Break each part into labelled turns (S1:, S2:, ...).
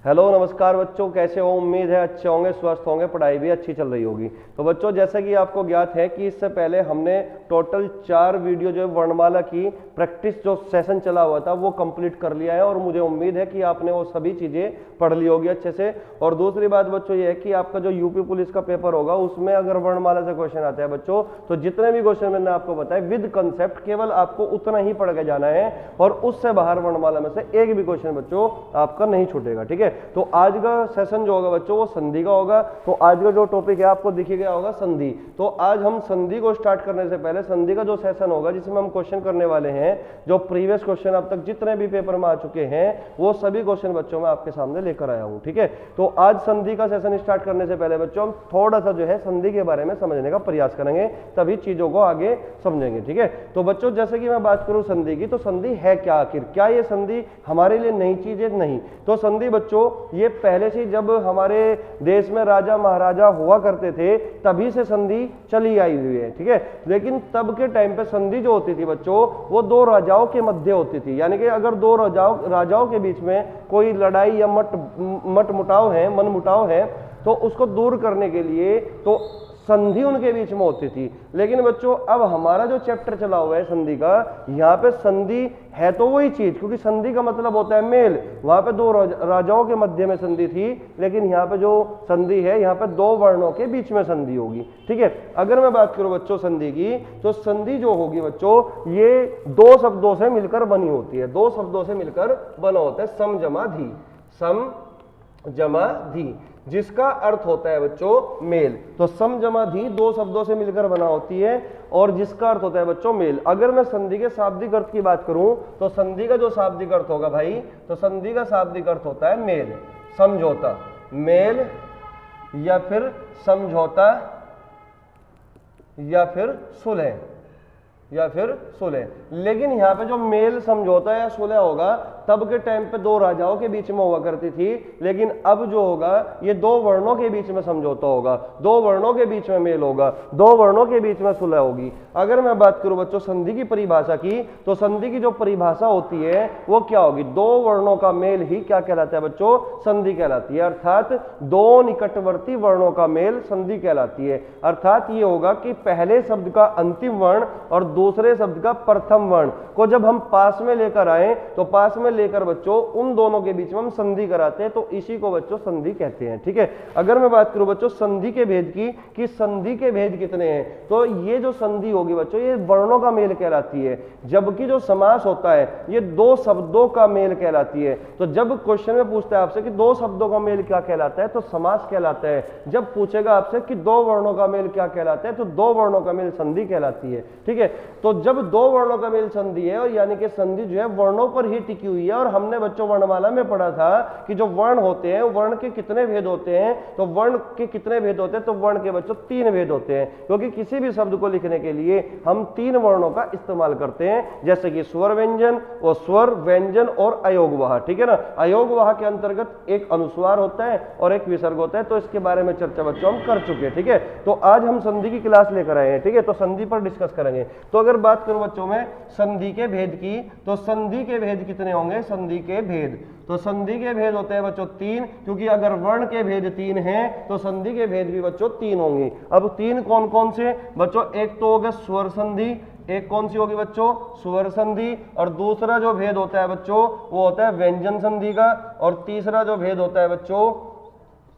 S1: Hello नमस्कार बच्चों, कैसे हो? उम्मीद है अच्छे होंगे, स्वस्थ होंगे, पढ़ाई भी अच्छी चल रही होगी। तो बच्चों, जैसा कि आपको ज्ञात है कि इससे पहले हमने टोटल 4 वीडियो जो है वर्णमाला की प्रैक्टिस जो सेशन चला हुआ था वो कंप्लीट कर लिया है और मुझे उम्मीद है कि आपने वो सभी चीज़ें पढ़ ली होगी अच्छे से। और दूसरी बात बच्चों ये है कि आपका जो यूपी पुलिस का पेपर होगा उसमें अगर वर्णमाला से क्वेश्चन आता है बच्चों, तो जितने भी क्वेश्चन मैंने आपको बताए विद कंसेप्ट केवल आपको उतना ही पढ़ के जाना है और उससे बाहर वर्णमाला में से एक भी क्वेश्चन बच्चों आपका नहीं छूटेगा। ठीक है, तो आज का सेशन जो होगा बच्चों वो संधि का होगा। तो आज का जो टॉपिक है आपको दिख गया होगा संधि। तो आज हम संधि को स्टार्ट करने से पहले संधि का जो सेशन होगा जिसमें हम क्वेश्चन करने वाले हैं, जो प्रीवियस क्वेश्चन अब तक जितने भी पेपर में आ चुके हैं वो सभी क्वेश्चन बच्चों में आपके सामने लेकर आया हूं। ठीक है, तो आज संधि का सेशन स्टार्ट करने से पहले बच्चों हम थोड़ा सा जो है संधि के बारे में समझने का प्रयास करेंगे, तभी चीजों को आगे समझेंगे। ठीक है, तो बच्चों जैसे कि मैं बात करूं संधि की, तो संधि है क्या आखिर? क्या ये संधि हमारे लिए नई चीज है? नहीं। तो संधि बच्चों ये पहले से जब हमारे देश में राजा महाराजा हुआ करते थे तभी से संधि चली आई हुई है। ठीक है, लेकिन तब के टाइम पे संधि जो होती थी बच्चों वो दो राजाओं के मध्य होती थी, यानी कि अगर दो राजाओं के बीच में कोई लड़ाई या मट मुटाव है, मन मुटाव है, तो उसको दूर करने के लिए तो संधि उनके बीच में होती थी। लेकिन बच्चों अब हमारा जो चैप्टर चला हुआ है संधि का, यहाँ पे संधि है तो वही चीज, क्योंकि संधि का मतलब होता है मेल। वहां पे दो राजाओं के मध्य में संधि थी, लेकिन यहाँ पे जो संधि है यहाँ पे दो वर्णों के बीच में संधि होगी। ठीक है, अगर मैं बात करूं बच्चों संधि की, तो संधि जो होगी बच्चों ये दो शब्दों से मिलकर बनी होती है। दो शब्दों से मिलकर बना होता है सम जमा धी। सम जमा धी जिसका अर्थ होता है बच्चों मेल। तो सम जमा धी दो शब्दों से मिलकर बना होती है और जिसका अर्थ होता है बच्चों मेल। अगर मैं संधि के शाब्दिक अर्थ की बात करूं तो संधि का जो शाब्दिक अर्थ होगा भाई, तो संधि का शाब्दिक अर्थ होता है मेल, समझौता। मेल या फिर समझौता या फिर सुलह या फिर सुलह। लेकिन यहाँ पे जो मेल, समझौता या सुलह होगा तब के टाइम पे दो राजाओं के बीच में हुआ करती थी, लेकिन अब जो होगा ये दो वर्णों के बीच में समझौता होगा, दो वर्णों के बीच में मेल होगा, दो वर्णों के बीच में सुलह होगी। अगर मैं बात करूं बच्चों संधि की परिभाषा की, तो संधि की जो परिभाषा होती है वो क्या होगी? दो वर्णों का मेल ही क्या कहलाता है बच्चों? संधि कहलाती है। अर्थात दो निकटवर्ती वर्णों का मेल संधि कहलाती है। अर्थात ये होगा कि पहले शब्द का अंतिम वर्ण और दूसरे शब्द का प्रथम वर्ण को जब हम पास में लेकर आए, तो पास में लेकर बच्चों उन दोनों के बीच में हम संधि कराते हैं, तो इसी को बच्चों संधि कहते हैं। ठीक है, अगर मैं बात करूं बच्चों संधि के भेद की कि संधि के भेद कितने हैं, तो ये जो संधि होगी बच्चों ये वर्णों का मेल कहलाती है, जबकि जो समास होता है ये दो शब्दों का मेल कहलाती है। तो जब क्वेश्चन में पूछता है आपसे कि दो शब्दों का मेल क्या कहलाता है, तो समास कहलाता है। जब पूछेगा आपसे कि दो वर्णों का मेल क्या कहलाता है, तो दो वर्णों का मेल संधि कहलाती है। ठीक है, तो जब दो वर्णों का मेल संधि है, और यानी कि संधि जो है वर्णों पर ही टिकी हुई है। और हमने बच्चों वर्णमाला में पढ़ा था कि जो वर्ण होते हैं वर्ण के कितने भेद होते हैं, तो वर्ण के कितने भेद होते हैं, तो वर्ण के बच्चों 3 भेद होते हैं, क्योंकि किसी भी शब्द को लिखने के लिए हम 3 वर्णों का इस्तेमाल करते हैं, जैसे कि स्वर व्यंजन और स्वर व्यंजन और अयोगवाह। ठीक है ना, अयोगवाह के अंतर्गत एक अनुस्वार होता है और एक विसर्ग होता है, तो इसके बारे में चर्चा बच्चों हम कर चुके हैं। ठीक है, तो आज हम संधि की क्लास लेकर आए हैं। ठीक है, तो संधि पर डिस्कस करेंगे। तो अगर बात करूं बच्चों में संधि के भेद की, तो संधि के भेद कितने होंगे? संधि के भेद, तो संधि के भेद होते हैं बच्चों 3, क्योंकि अगर वर्ण के भेद 3 हैं तो संधि के भेद भी बच्चों 3 होंगे। अब 3 कौन कौन से बच्चों? एक तो हो गया स्वर संधि, एक कौन सी होगी बच्चों? स्वर संधि। और दूसरा जो भेद होता है बच्चों वो होता है व्यंजन संधि का, और तीसरा जो भेद होता है बच्चों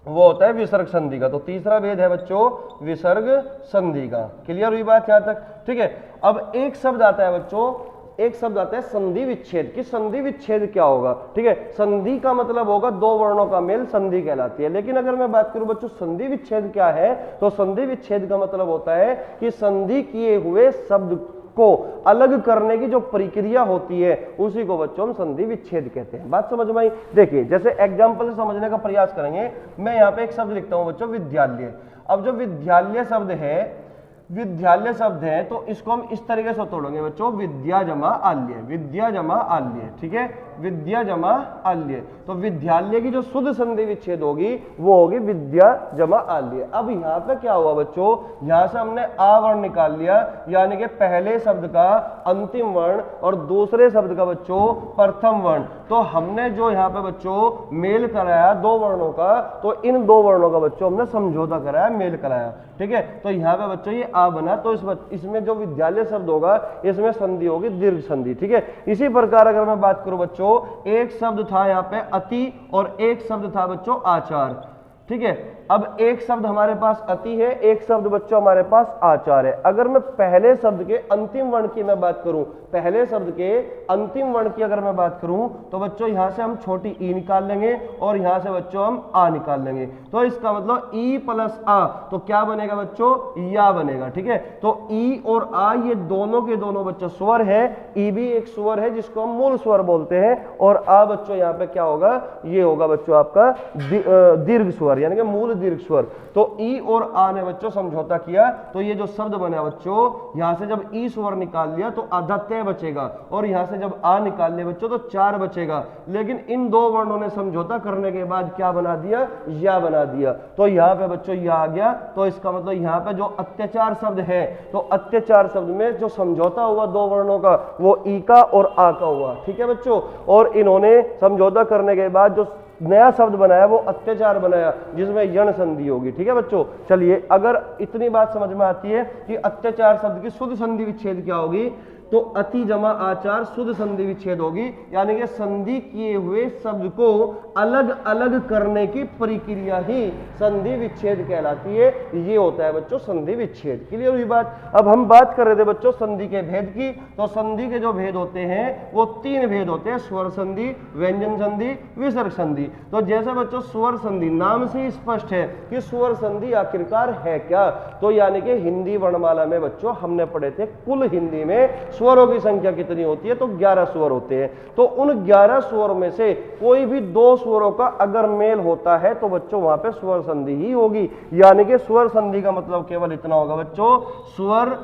S1: वो होता है विसर्ग संधि का। तो तीसरा भेद है बच्चों विसर्ग संधि का। क्लियर हुई बात यहां तक? ठीक है, अब एक शब्द आता है बच्चों, एक शब्द आता है संधि विच्छेद। कि संधि विच्छेद क्या होगा? ठीक है, संधि का मतलब होगा दो वर्णों का मेल, संधि कहलाती है। लेकिन अगर मैं बात करूं बच्चों संधि विच्छेद क्या है, तो संधि विच्छेद का मतलब होता है कि संधि किए हुए शब्द को अलग करने की जो प्रक्रिया होती है उसी को बच्चों हम संधि विच्छेद कहते हैं। बात समझ में आई? देखिए जैसे एग्जांपल से समझने का प्रयास करेंगे। मैं यहाँ पे एक शब्द लिखता हूं बच्चों विद्यालय। अब जो विद्यालय शब्द है विद्यालय शब्द है तो इसको हम इस तरीके से तोड़ेंगे बच्चों, विद्या जमा आल्य, विद्या जमा आल्य, ठीक है, विद्या जमा आल्य। तो विद्यालय की जो शुद्ध संधि विच्छेद होगी वो होगी विद्या जमा आल्य। अब यहाँ पे क्या हुआ बच्चों, यहाँ से हमने आ वर्ण निकाल लिया, यानी कि पहले शब्द का अंतिम वर्ण और दूसरे शब्द का बच्चों प्रथम वर्ण। तो हमने जो यहाँ पे बच्चों मेल कराया दो वर्णों का, तो इन दो वर्णों का बच्चों हमने समझौता कराया, मेल कराया, ठीक है। तो यहाँ पे बच्चों ये आ बना, तो इसमें जो विद्यालय शब्द होगा इसमें संधि होगी दीर्घ संधि, ठीक है। इसी प्रकार अगर मैं बात करूं बच्चों, एक शब्द था यहाँ पे अति और एक शब्द था बच्चों आचार, ठीक है। अब एक शब्द हमारे पास अति है, एक शब्द बच्चों हमारे पास आचार है। अगर मैं पहले शब्द के अंतिम वर्ण की मैं बात करूं, पहले शब्द के अंतिम वर्ण की अगर मैं बात करूं तो बच्चों यहां से हम छोटी ई निकाल लेंगे और यहां से बच्चों हम आ निकाल लेंगे। तो इसका मतलब ई प्लस आ, तो क्या बनेगा बच्चों, या बनेगा, ठीक है। तो ई और आ ये दोनों के दोनों बच्चों स्वर है, ई भी एक स्वर है जिसको हम मूल स्वर बोलते हैं, और आ बच्चों यहाँ पे क्या होगा, ये होगा बच्चों आपका दीर्घ स्वर, यानी कि मूल दीर्घ स्वर। तो ई और आ ने बच्चों समझौता किया, तो ये जो शब्द बना बच्चों, यहां से जब ई स्वर निकाल लिया तो आधा तय बचेगा, और यहां से जब आ निकाल लिया बच्चों तो 4 बचेगा। लेकिन इन दो वर्णों ने समझौता करने के बाद क्या बना दिया, या बना दिया। तो यहाँ पे बच्चों या आ गया, तो इसका मतलब यहाँ पे जो अत्याचार शब्द है, तो अत्याचार शब्द में जो समझौता हुआ दो वर्णों का वो ई का और आ का हुआ, ठीक है बच्चों। और इन्होंने समझौता करने के बाद जो नया शब्द बनाया वो अत्याचार बनाया, जिसमें यण संधि होगी, ठीक है बच्चों। चलिए, अगर इतनी बात समझ में आती है कि अत्याचार शब्द की शुद्ध संधि विच्छेद क्या होगी, तो अति जमा आचार शुद्ध संधि विच्छेद होगी, यानी कि संधि किए हुए शब्द को अलग अलग करने की प्रक्रिया ही संधि विच्छेद कहलाती है। ये होता है बच्चों संधि विच्छेद। क्लियर हुई बात। अब हम बात कर रहे थे बच्चों संधि के भेद की, तो संधि के जो भेद होते हैं वो 3 भेद होते हैं, स्वर संधि, व्यंजन संधि, विसर्ग संधि। तो जैसे बच्चों स्वर संधि, नाम से ही स्पष्ट है कि स्वर संधि आखिरकार है क्या, तो यानी कि हिंदी वर्णमाला में बच्चों हमने पढ़े थे कुल हिंदी में स्वरों की संख्या कितनी होती है, तो 11 स्वर होते हैं। तो उन 11 स्वरों में से कोई भी 2 स्वरों का अगर मेल होता है तो बच्चों वहां पे स्वर संधि ही होगी। यानी कि स्वर संधि का मतलब केवल इतना होगा बच्चों, स्वर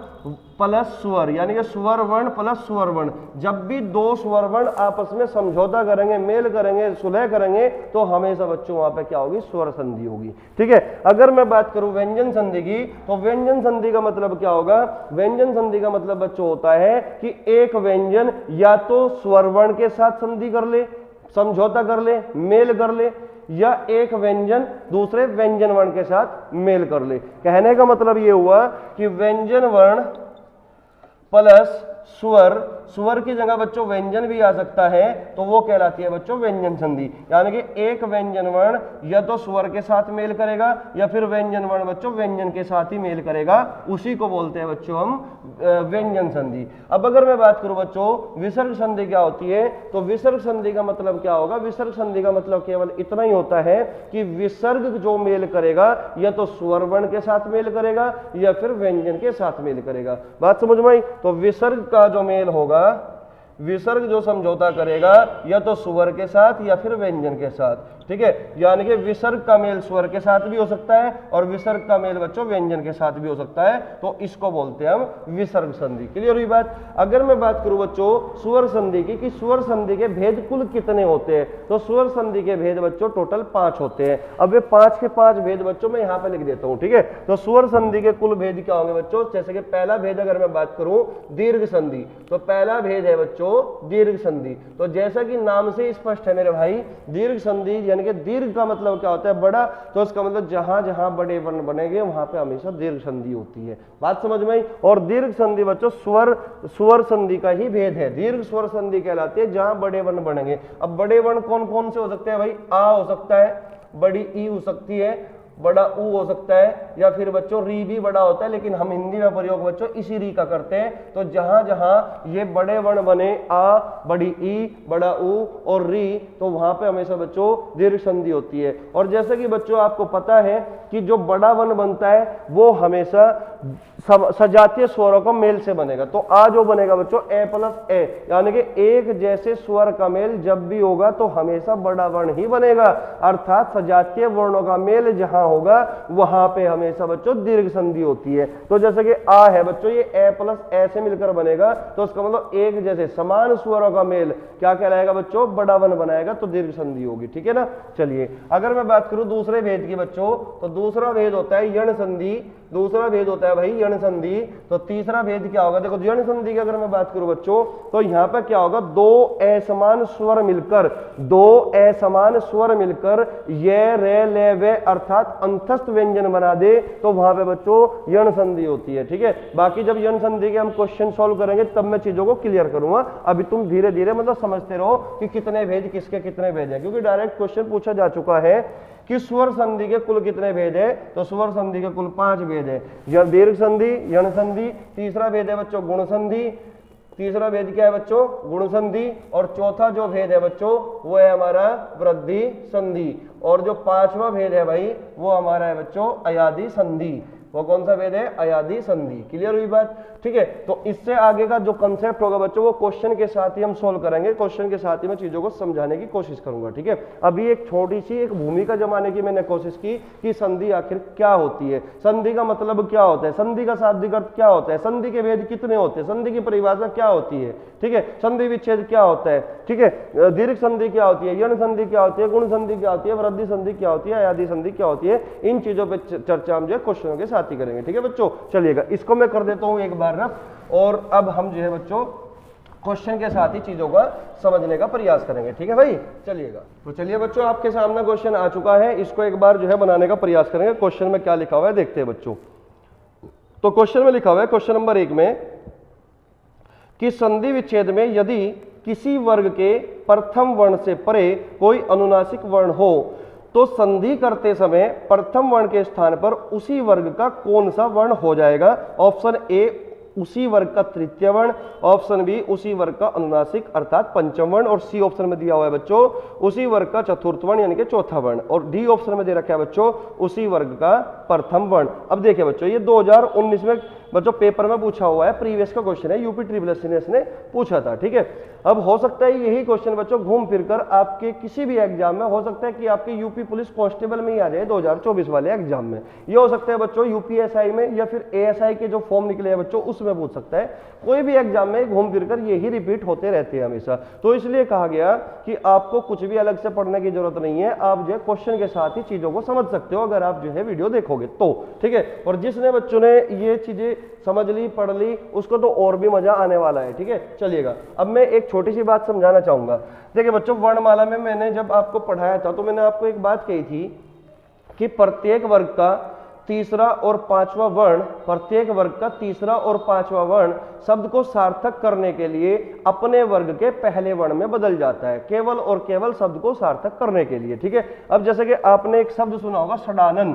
S1: प्लस स्वर, यानी कि स्वर वर्ण प्लस स्वर वर्ण। जब भी 2 स्वर वर्ण आपस में समझौता करेंगे, मेल करेंगे, सुलह करेंगे, तो हमेशा बच्चों वहां पे क्या होगी, स्वर संधि होगी, ठीक है। अगर मैं बात करूं व्यंजन संधि की, तो व्यंजन संधि का मतलब क्या होगा, व्यंजन संधि का मतलब बच्चों होता है कि एक व्यंजन या तो स्वर वर्ण के साथ संधि कर ले, समझौता कर ले, मेल कर ले, या एक व्यंजन दूसरे व्यंजन वर्ण के साथ मेल कर ले। कहने का मतलब ये हुआ कि व्यंजन वर्ण प्लस स्वर, स्वर की जगह बच्चों व्यंजन भी आ सकता है, तो वो कहलाती है बच्चों व्यंजन संधि। यानी कि एक व्यंजन वर्ण या तो स्वर के साथ मेल करेगा या फिर व्यंजन वर्ण बच्चों व्यंजन के साथ ही मेल करेगा, उसी को बोलते हैं बच्चों हम व्यंजन संधि। अब अगर मैं बात करूं बच्चों विसर्ग संधि क्या होती है, तो विसर्ग संधि का मतलब क्या होगा, विसर्ग संधि का मतलब केवल इतना ही होता है कि विसर्ग जो मेल करेगा या तो स्वर वर्ण के साथ मेल करेगा या फिर व्यंजन के साथ मेल करेगा। बात समझ में आई। तो विसर्ग का जो मेल होगा, विसर्ग जो समझौता करेगा या तो स्वर के साथ या फिर व्यंजन के साथ, ठीक है। यानी कि विसर्ग का मेल स्वर के साथ भी हो सकता है और विसर्ग का मेल बच्चों व्यंजन के साथ भी हो सकता है, तो इसको बोलते हैं हम विसर्ग संधि। क्लियर हुई बात। अगर मैं बात करूं बच्चों स्वर संधि की, कि स्वर संधि के भेद कुल कितने होते हैं, तो स्वर संधि के भेद बच्चों टोटल 5 होते हैं। अब ये 5 के 5 भेद बच्चों मैं यहाँ पे लिख देता हूँ, ठीक है। तो स्वर संधि के कुल भेद क्या होंगे बच्चों, जैसे कि पहला भेद अगर मैं बात करूं दीर्घ संधि, तो पहला भेद है बच्चों दीर्घ संधि। तो जैसा कि नाम से स्पष्ट है मेरे भाई, दीर्घ संधि यानी कि दीर्घ का मतलब क्या होता है, बड़ा, तो इसका मतलब जहां जहां बड़े वर्ण बनेंगे वहां पे हमेशा दीर्घ संधि होती है। बात समझ में आई। और दीर्घ संधि बच्चों स्वर संधि का ही भेद है, दीर्घ स्वर संधि कहलाती है जहां बड़े वर्ण बनेंगे। अब बड़े वर्ण कौन कौन से हो सकते हैं भाई, आ हो सकता है, बड़ी ई हो सकती है, बड़ा ऊ हो सकता है, या फिर बच्चों री भी बड़ा होता है, लेकिन हम हिंदी में प्रयोग बच्चों इसी री का करते हैं। तो जहां जहां ये बड़े वर्ण बने, आ, बड़ी ई, बड़ा ऊ और री, तो वहां पे हमेशा बच्चों दीर्घ संधि होती है। और जैसे कि बच्चों आपको पता है कि जो बड़ा वर्ण बनता है वो हमेशा सजातीय स्वरों का मेल से बनेगा। तो आ जो बनेगा बच्चों ए प्लस ए, यानी कि एक जैसे स्वर का मेल जब भी होगा तो हमेशा बड़ा वर्ण ही बनेगा, अर्थात सजातीय वर्णों का मेल जहां जहां होगा वहां पे हमेशा बच्चों दीर्घ संधि होती है। तो जैसे कि आ है बच्चों, ये ए प्लस ए से मिलकर बनेगा, तो उसका मतलब एक जैसे समान स्वरों का मेल क्या कहलाएगा बच्चों, बड़ा वन बनाएगा, तो दीर्घ संधि होगी। ठीक है ना। चलिए अगर मैं बात करूं दूसरे भेद की बच्चों, तो दूसरा भेद होता है यण संधि। दूसरा भेद होता है भाई यण संधि। तो तीसरा भेद क्या होगा, देखो यण संधि की अगर मैं बात करूं बच्चों, तो यहां पर क्या होगा, दो असमान स्वर मिलकर, दो असमान स्वर मिलकर ये रे ले वे अर्थात अंतस्थ व्यंजन बना दे, तो वहां पे बच्चों यण संधि होती है। ठीक है। बाकी जब यण संधि के हम क्वेश्चन सॉल्व करेंगे तब मैं चीजों को क्लियर करूंगा। अभी तुम धीरे धीरे मतलब समझते रहो कि कितने भेद किसके कितने भेद हैं, क्योंकि डायरेक्ट क्वेश्चन पूछा जा चुका है कि स्वर संधि के कुल कितने भेद है, तो स्वर संधि के कुल 5 भेद है। दीर्घ संधि, यण संधि, तीसरा भेद है बच्चों गुण संधि, तीसरा भेद क्या है बच्चों, गुण संधि, और चौथा जो भेद है बच्चों वो है हमारा वृद्धि संधि, और जो पांचवा भेद है भाई वो हमारा है बच्चों अयादि संधि। वो कौन सा भेद है, अयादि संधि। क्लियर हुई बात। ठीक है। तो इससे आगे का जो कंसेप्ट होगा बच्चों वो क्वेश्चन के साथ ही हम सोल्व करेंगे, क्वेश्चन के साथ ही मैं चीजों को समझाने की कोशिश करूंगा। ठीक है। अभी एक छोटी सी एक भूमिका जमाने की मैंने कोशिश की कि संधि आखिर क्या होती है, संधि का मतलब क्या होता है, संधि का शाब्दिक अर्थ क्या होता है, संधि के भेद कितने होते हैं, संधि की परिभाषा क्या होती है। ठीक है। संधि विच्छेद क्या होता है। ठीक है। दीर्घ संधि क्या होती है, यण संधि क्या होती है, गुण संधि क्या होती है, वृद्धि संधि क्या होती है, अयादि संधि क्या होती है, इन चीजों पर चर्चा हम जो है क्वेश्चनों के साथ ही करेंगे। ठीक है बच्चों। चलिएगा इसको मैं कर देता हूं एक बार ना, और अब हम जो है बच्चों क्वेश्चन के साथ ही चीजों का समझने का प्रयास करेंगे। ठीक है भाई। चलिएगा तो चलिए बच्चों आपके सामने क्वेश्चन आ चुका है, इसको एक बार जो है बनाने का प्रयास करेंगे। क्वेश्चन में क्या लिखा हुआ है देखते हैं बच्चों। तो क्वेश्चन में लिखा हुआ है क्वेश्चन नंबर 1 में कि संधि विच्छेद में यदि किसी वर्ग के प्रथम वर्ण से परे कोई अनुनासिक वर्ण हो तो संधि करते समय प्रथम वर्ण के स्थान पर उसी वर्ग का कौन सा वर्ण हो जाएगा। ऑप्शन ए उसी वर्ग का तृतीय वर्ण, ऑप्शन बी उसी वर्ग का अनुनासिक अर्थात पंचम वर्ण, और सी ऑप्शन में दिया हुआ है बच्चों उसी वर्ग का चतुर्थ वर्ण यानी कि चौथा वर्ण, और डी ऑप्शन में दे रखा है बच्चों उसी वर्ग का प्रथम वर्ण। अब देखिए बच्चों ये 2019 में बच्चों पेपर में पूछा हुआ है, प्रीवियस का क्वेश्चन है, यूपी ट्रिपल एससी ने पूछा था। ठीक है। अब हो सकता है यही क्वेश्चन बच्चों घूम फिरकर आपके किसी भी एग्जाम में, हो सकता है कि आपके यूपी पुलिस कांस्टेबल में ही आ जाए 2024 वाले एग्जाम में, ये हो सकता है बच्चों यूपीएसआई में, या फिर एएसआई के जो फॉर्म निकले हैं बच्चों उसमें पूछ सकता है। कोई भी एग्जाम में घूम फिरकर यही रिपीट होते रहते हैं हमेशा। तो इसलिए कहा गया कि आपको कुछ भी अलग से पढ़ने की जरूरत नहीं है, आप जो है क्वेश्चन के साथ ही चीजों को समझ सकते हो अगर आप जो है वीडियो देखोगे तो। ठीक है। और जिसने बच्चों ने ये चीजें समझ ली पढ़ ली उसको तो और भी मजा आने वाला है। ठीक है। चलिएगा अब मैं एक छोटी सी बात समझाना चाहूंगा। देखिए बच्चों वर्णमाला में मैंने जब आपको पढ़ाया था तो मैंने आपको एक बात कही थी कि प्रत्येक वर्ग का तीसरा और पांचवा वर्ण, प्रत्येक वर्ग का तीसरा और पांचवा वर्ण शब्द को सार्थक करने के लिए अपने वर्ग के पहले वर्ण में बदल जाता है, केवल और केवल शब्द को सार्थक करने के लिए। ठीक है। अब जैसे कि आपने एक शब्द सुना होगा षडानन,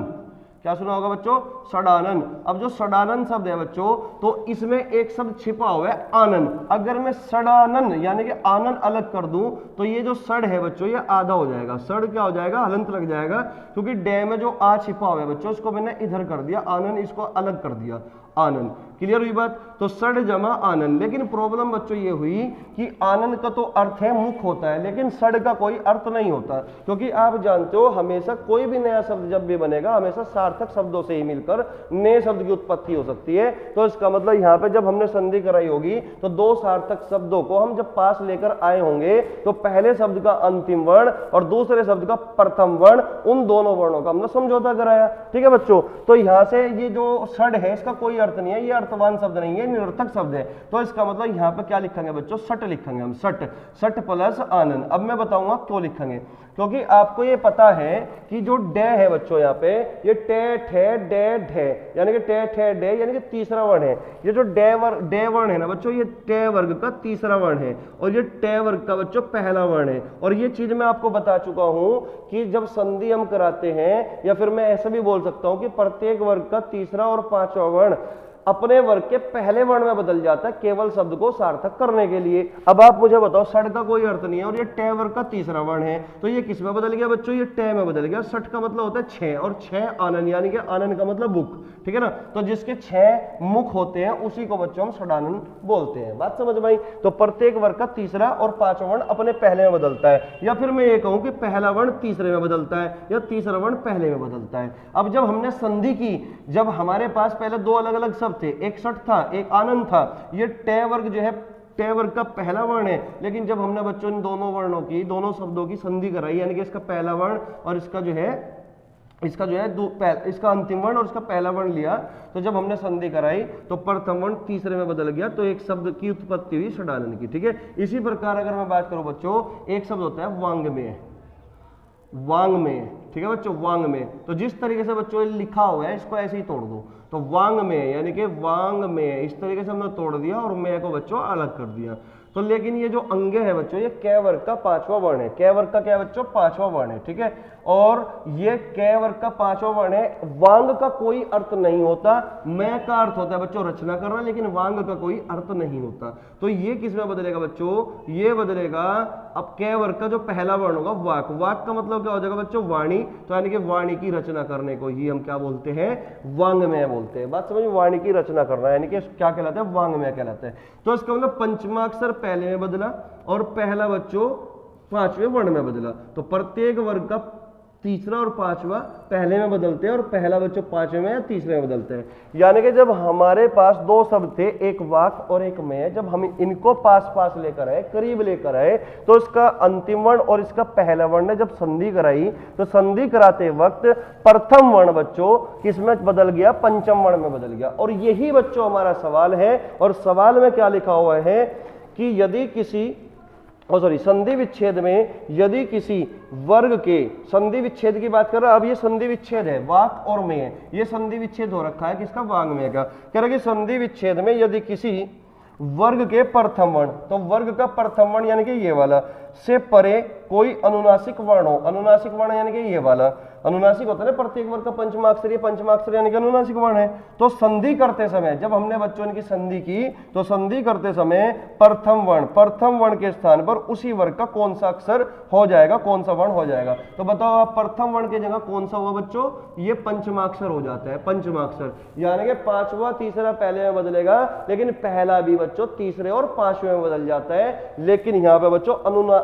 S1: क्या सुना होगा बच्चों, षडानन। अब जो षडानन शब्द है बच्चों तो इसमें एक शब्द छिपा हुआ है आनन। अगर मैं षडानन यानी कि आनन अलग कर दूं तो ये जो षड है बच्चों ये आधा हो जाएगा, षड क्या हो जाएगा, हलंत लग जाएगा, क्योंकि डे में जो आ छिपा हुआ है बच्चों इसको मैंने इधर कर दिया, आनन इसको अलग कर दिया, आनन। क्लियर हुई बात। तो षड जमा आनन। लेकिन प्रॉब्लम बच्चों ये हुई कि आनन का तो अर्थ है मुख होता है, लेकिन षड का कोई अर्थ नहीं होता, क्योंकि आप जानते हो हमेशा कोई भी नया शब्द जब भी बनेगा हमेशा सार्थक शब्दों से ही मिलकर नए शब्द की उत्पत्ति हो सकती है। तो इसका मतलब यहाँ पे जब हमने संधि कराई होगी तो दो सार्थक शब्दों को हम जब पास लेकर आए होंगे तो पहले शब्द का अंतिम वर्ण और दूसरे शब्द का प्रथम वर्ण, उन दोनों वर्णों का हमने समझौता कराया। ठीक है बच्चों। तो यहाँ से ये जो षड है इसका कोई अर्थ नहीं है, ये अर्थवान शब्द नहीं है, निरर्थक शब्द है। तो इसका मतलब यहाँ पे क्या लिखेंगे बच्चों, सट लिखेंगे हम, सट, सट प्लस आनंद। अब मैं बताऊंगा क्यों लिखेंगे, क्योंकि आपको ये पता है कि जो डे है बच्चों यहाँ पे ये टे ठे डे ढे यानी कि टे ठे डे यानी कि तीसरा वर्ण है। ये जो डे वर्ण है ना बच्चों ये टे वर्ग का तीसरा वर्ण है और ये टे वर्ग का बच्चों पहला वर्ण है। और ये चीज मैं आपको बता चुका हूं कि जब संधि हम कराते हैं, या फिर मैं ऐसा भी बोल सकता हूं कि प्रत्येक वर्ग का तीसरा और पांचवा वर्ण अपने वर्ग के पहले वर्ण में बदल जाता है केवल शब्द को सार्थक करने के लिए। अब आप मुझे बताओ, षड का कोई अर्थ नहीं है और ये टे वर्ग का तीसरा वर्ण है, तो ये किस में बदल गया बच्चों? ये टे में बदल गया। षट का मतलब होता है छह, और छह आनन, यानी कि आनन का मतलब मुख, ठीक है ना। तो जिसके छह मुख होते हैं उसी को बच्चों हम षडानन बोलते हैं। बात समझ में आई? तो प्रत्येक वर्ग का तीसरा और पांचवा वर्ण अपने पहले में बदलता है, या फिर मैं ये कहूं कि पहला वर्ण तीसरे में बदलता है या तीसरा वर्ण पहले में बदलता है। अब जब हमने संधि की, जब हमारे पास पहले दो अलग अलग शब्द थे, एक षट था एक आनंद था, ये टे वर्ग जो है टे वर्ग का पहला वर्ण है, लेकिन जब हमने बच्चों इन दोनों वर्णों की, दोनों शब्दों की संधि कराई, यानी कि इसका पहला वर्ण और इसका जो है इसका अंतिम वर्ण और इसका पहला वर्ण लिया, तो जब हमने संधि कराई तो प्रथम वर्ण तीसरे में बदल गया, तो एक शब्द की उत्पत्ति हुई षडानन की, ठीक है। इसी प्रकार अगर मैं बात करूं बच्चों, एक शब्द होता है वांग्मय, वांग्मय, ठीक है बच्चों, वांग्मय। तो जिस तरीके से बच्चों लिखा हुआ है इसको ऐसे ही तोड़ दो, तो वांग्मय यानी कि वांग्मय, इस तरीके से हमने तोड़ दिया और मैं को बच्चों अलग कर दिया। तो लेकिन ये जो अंगे है बच्चों, ये कै वर्ग का पांचवा वर्ण है। कै वर्ग का क्या बच्चों? पांचवा वर्ण है, ठीक है। और ये कै वर्ग का पांचवा वर्ण है। वांग का कोई अर्थ नहीं होता, मैं का अर्थ होता है बच्चों रचना करना, लेकिन वांग का कोई अर्थ नहीं होता। तो ये किस में बदलेगा बच्चों? ये बदलेगा अब कै वर्ग का जो पहला वर्ण होगा वाक। वाक का मतलब क्या हो जाएगा बच्चों? वाणी। तो यानी कि वाणी की रचना करने को ही हम क्या बोलते हैं? वांग्मय बोलते हैं। बात समझ? वाणी की रचना करना यानी कि क्या कहलाता है? वांग्मय कहलाता है। तो इसका मतलब पंचमाक्षर पहले में बदला और पहला बच्चों पांचवें वर्ण में बदला। तो प्रत्येक वर्ग का तीसरा और पांचवा पहले में बदलते हैं और पहला बच्चों पांचवें में या तीसरे में बदलते हैं। यानी कि जब हमारे पास दो शब्द थे, एक वाक और एक में, जब हम इनको पास पास लेकर आए, करीब लेकर आए, तो इसका अंतिम वर्ण और इसका पहला वर्ण ने जब संधि कराई, तो संधि कराते वक्त प्रथम वर्ण बच्चों किसमें बदल गया? पंचम वर्ण में बदल गया। और यही बच्चों हमारा सवाल है, और सवाल में क्या लिखा हुआ है कि यदि किसी संधि विच्छेद में यदि किसी वर्ग के, संधि विच्छेद की बात कर रहा है, अब ये संधि विच्छेद है, वाक और में है, ये संधि विच्छेद हो रखा है किसका? वांग्मय का। कह रहा है कि संधि विच्छेद में यदि किसी वर्ग के प्रथम वर्ण, तो वर्ग का प्रथम वर्ण यानी कि ये वाला से परे कोई अनुनासिक वर्ण हो, अनुनासिक वर्ण यानी कि ये वाला, अनुनासिक होता है ना प्रत्येक वर्ग का पंचमाक्षरी, पंचमाक्षरी यानी कि अनुनासिक वर्ण है। तो संधि करते समय, जब हमने बच्चों इनकी संधि की, तो संधि करते समय प्रथम वर्ण के स्थान पर उसी वर्ग का कौन सा अक्षर हो जाएगा, कौन सा वर्ण हो जाएगा? तो बताओ आप, प्रथम वर्ण की जगह कौन सा हुआ बच्चों? ये पंचमाक्षर हो जाता है, पंचमाक्षर, यानी कि पांचवा तीसरा पहले में बदलेगा, लेकिन पहला भी बच्चों तीसरे और पांचवें में बदल जाता है। लेकिन यहाँ पे बच्चों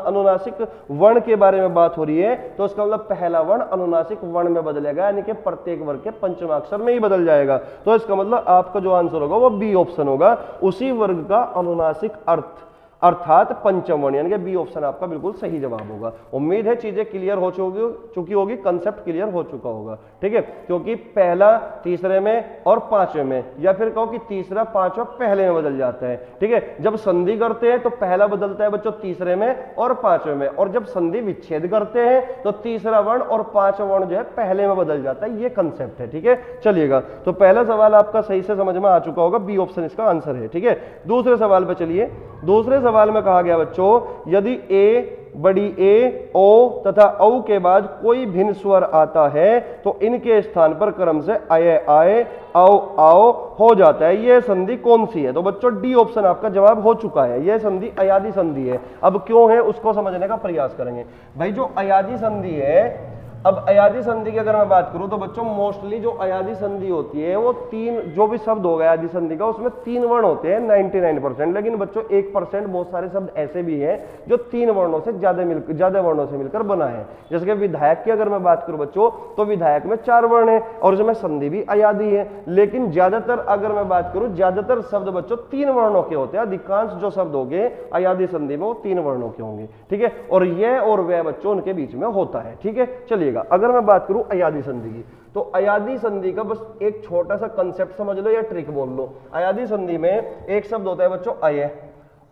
S1: अनुनासिक वर्ण के बारे में बात हो रही है, तो इसका मतलब पहला वर्ण अनुनासिक वर्ण में बदलेगा, यानी कि प्रत्येक वर्ग के पंचमाक्षर में ही बदल जाएगा। तो इसका मतलब आपका जो आंसर होगा वो बी ऑप्शन होगा, उसी वर्ग का अनुनासिक अर्थ अर्थात पंचम वर्ण, यानी कि बी ऑप्शन आपका बिल्कुल सही जवाब होगा। उम्मीद है चीजें क्लियर हो चुकी होगी, कंसेप्ट क्लियर हो चुका होगा, ठीक है। क्योंकि पहला तीसरे में और पांचवें में, या फिर कहो कि तीसरा पांचवा पहले में बदल जाता है, ठीक है। जब संधि करते हैं तो पहला बदलता है बच्चों तीसरे में और पांचवें में, और जब संधि विच्छेद करते हैं तो तीसरा वर्ण और पांचवा वर्ण जो है पहले में बदल जाता है। ये कंसेप्ट है, ठीक है। चलिएगा, तो पहला सवाल आपका सही से समझ में आ चुका होगा, बी ऑप्शन इसका आंसर है, ठीक है। दूसरे सवाल पे चलिए। दूसरे सवाल में कहा गया बच्चों, यदि ए, बड़ी ए, ओ तथा औ के बाद कोई भिन्न स्वर आता है तो इनके स्थान पर क्रम से आए आए, आओ आओ हो जाता है। यह संधि कौन सी है? तो बच्चों डी ऑप्शन आपका जवाब हो चुका है, यह संधि अयादी संधि है। अब क्यों है उसको समझने का प्रयास करेंगे। भाई जो अयादी संधि है, अब अयादी संधि की अगर मैं बात करूं तो बच्चों मोस्टली जो अयादी संधि होती है वो तीन, जो भी शब्द होगा अयादी संधि का उसमें तीन वर्ण होते हैं 99%, लेकिन बच्चों 1% बहुत सारे शब्द ऐसे भी हैं जो तीन वर्णों से ज्यादा वर्णों से मिलकर बना है। जैसे कि विधायक की अगर मैं बात करूं बच्चों, तो विधायक में 4 वर्ण है और उसमें संधि भी अयादी है। लेकिन ज्यादातर अगर मैं बात करूं, ज्यादातर शब्द बच्चों 3 वर्णों के होते हैं। अधिकांश जो शब्द होंगे अयादी संधि में वो 3 वर्णों के होंगे, ठीक है। और यह और वह बच्चों उनके बीच में होता है, ठीक है। चलिए, अगर मैं बात करूं अयादी संधि की, तो अयादी संधि का बस एक छोटा सा कंसेप्ट समझ लो या ट्रिक बोल लो। अयादी संधि में एक शब्द होता है बच्चों अय,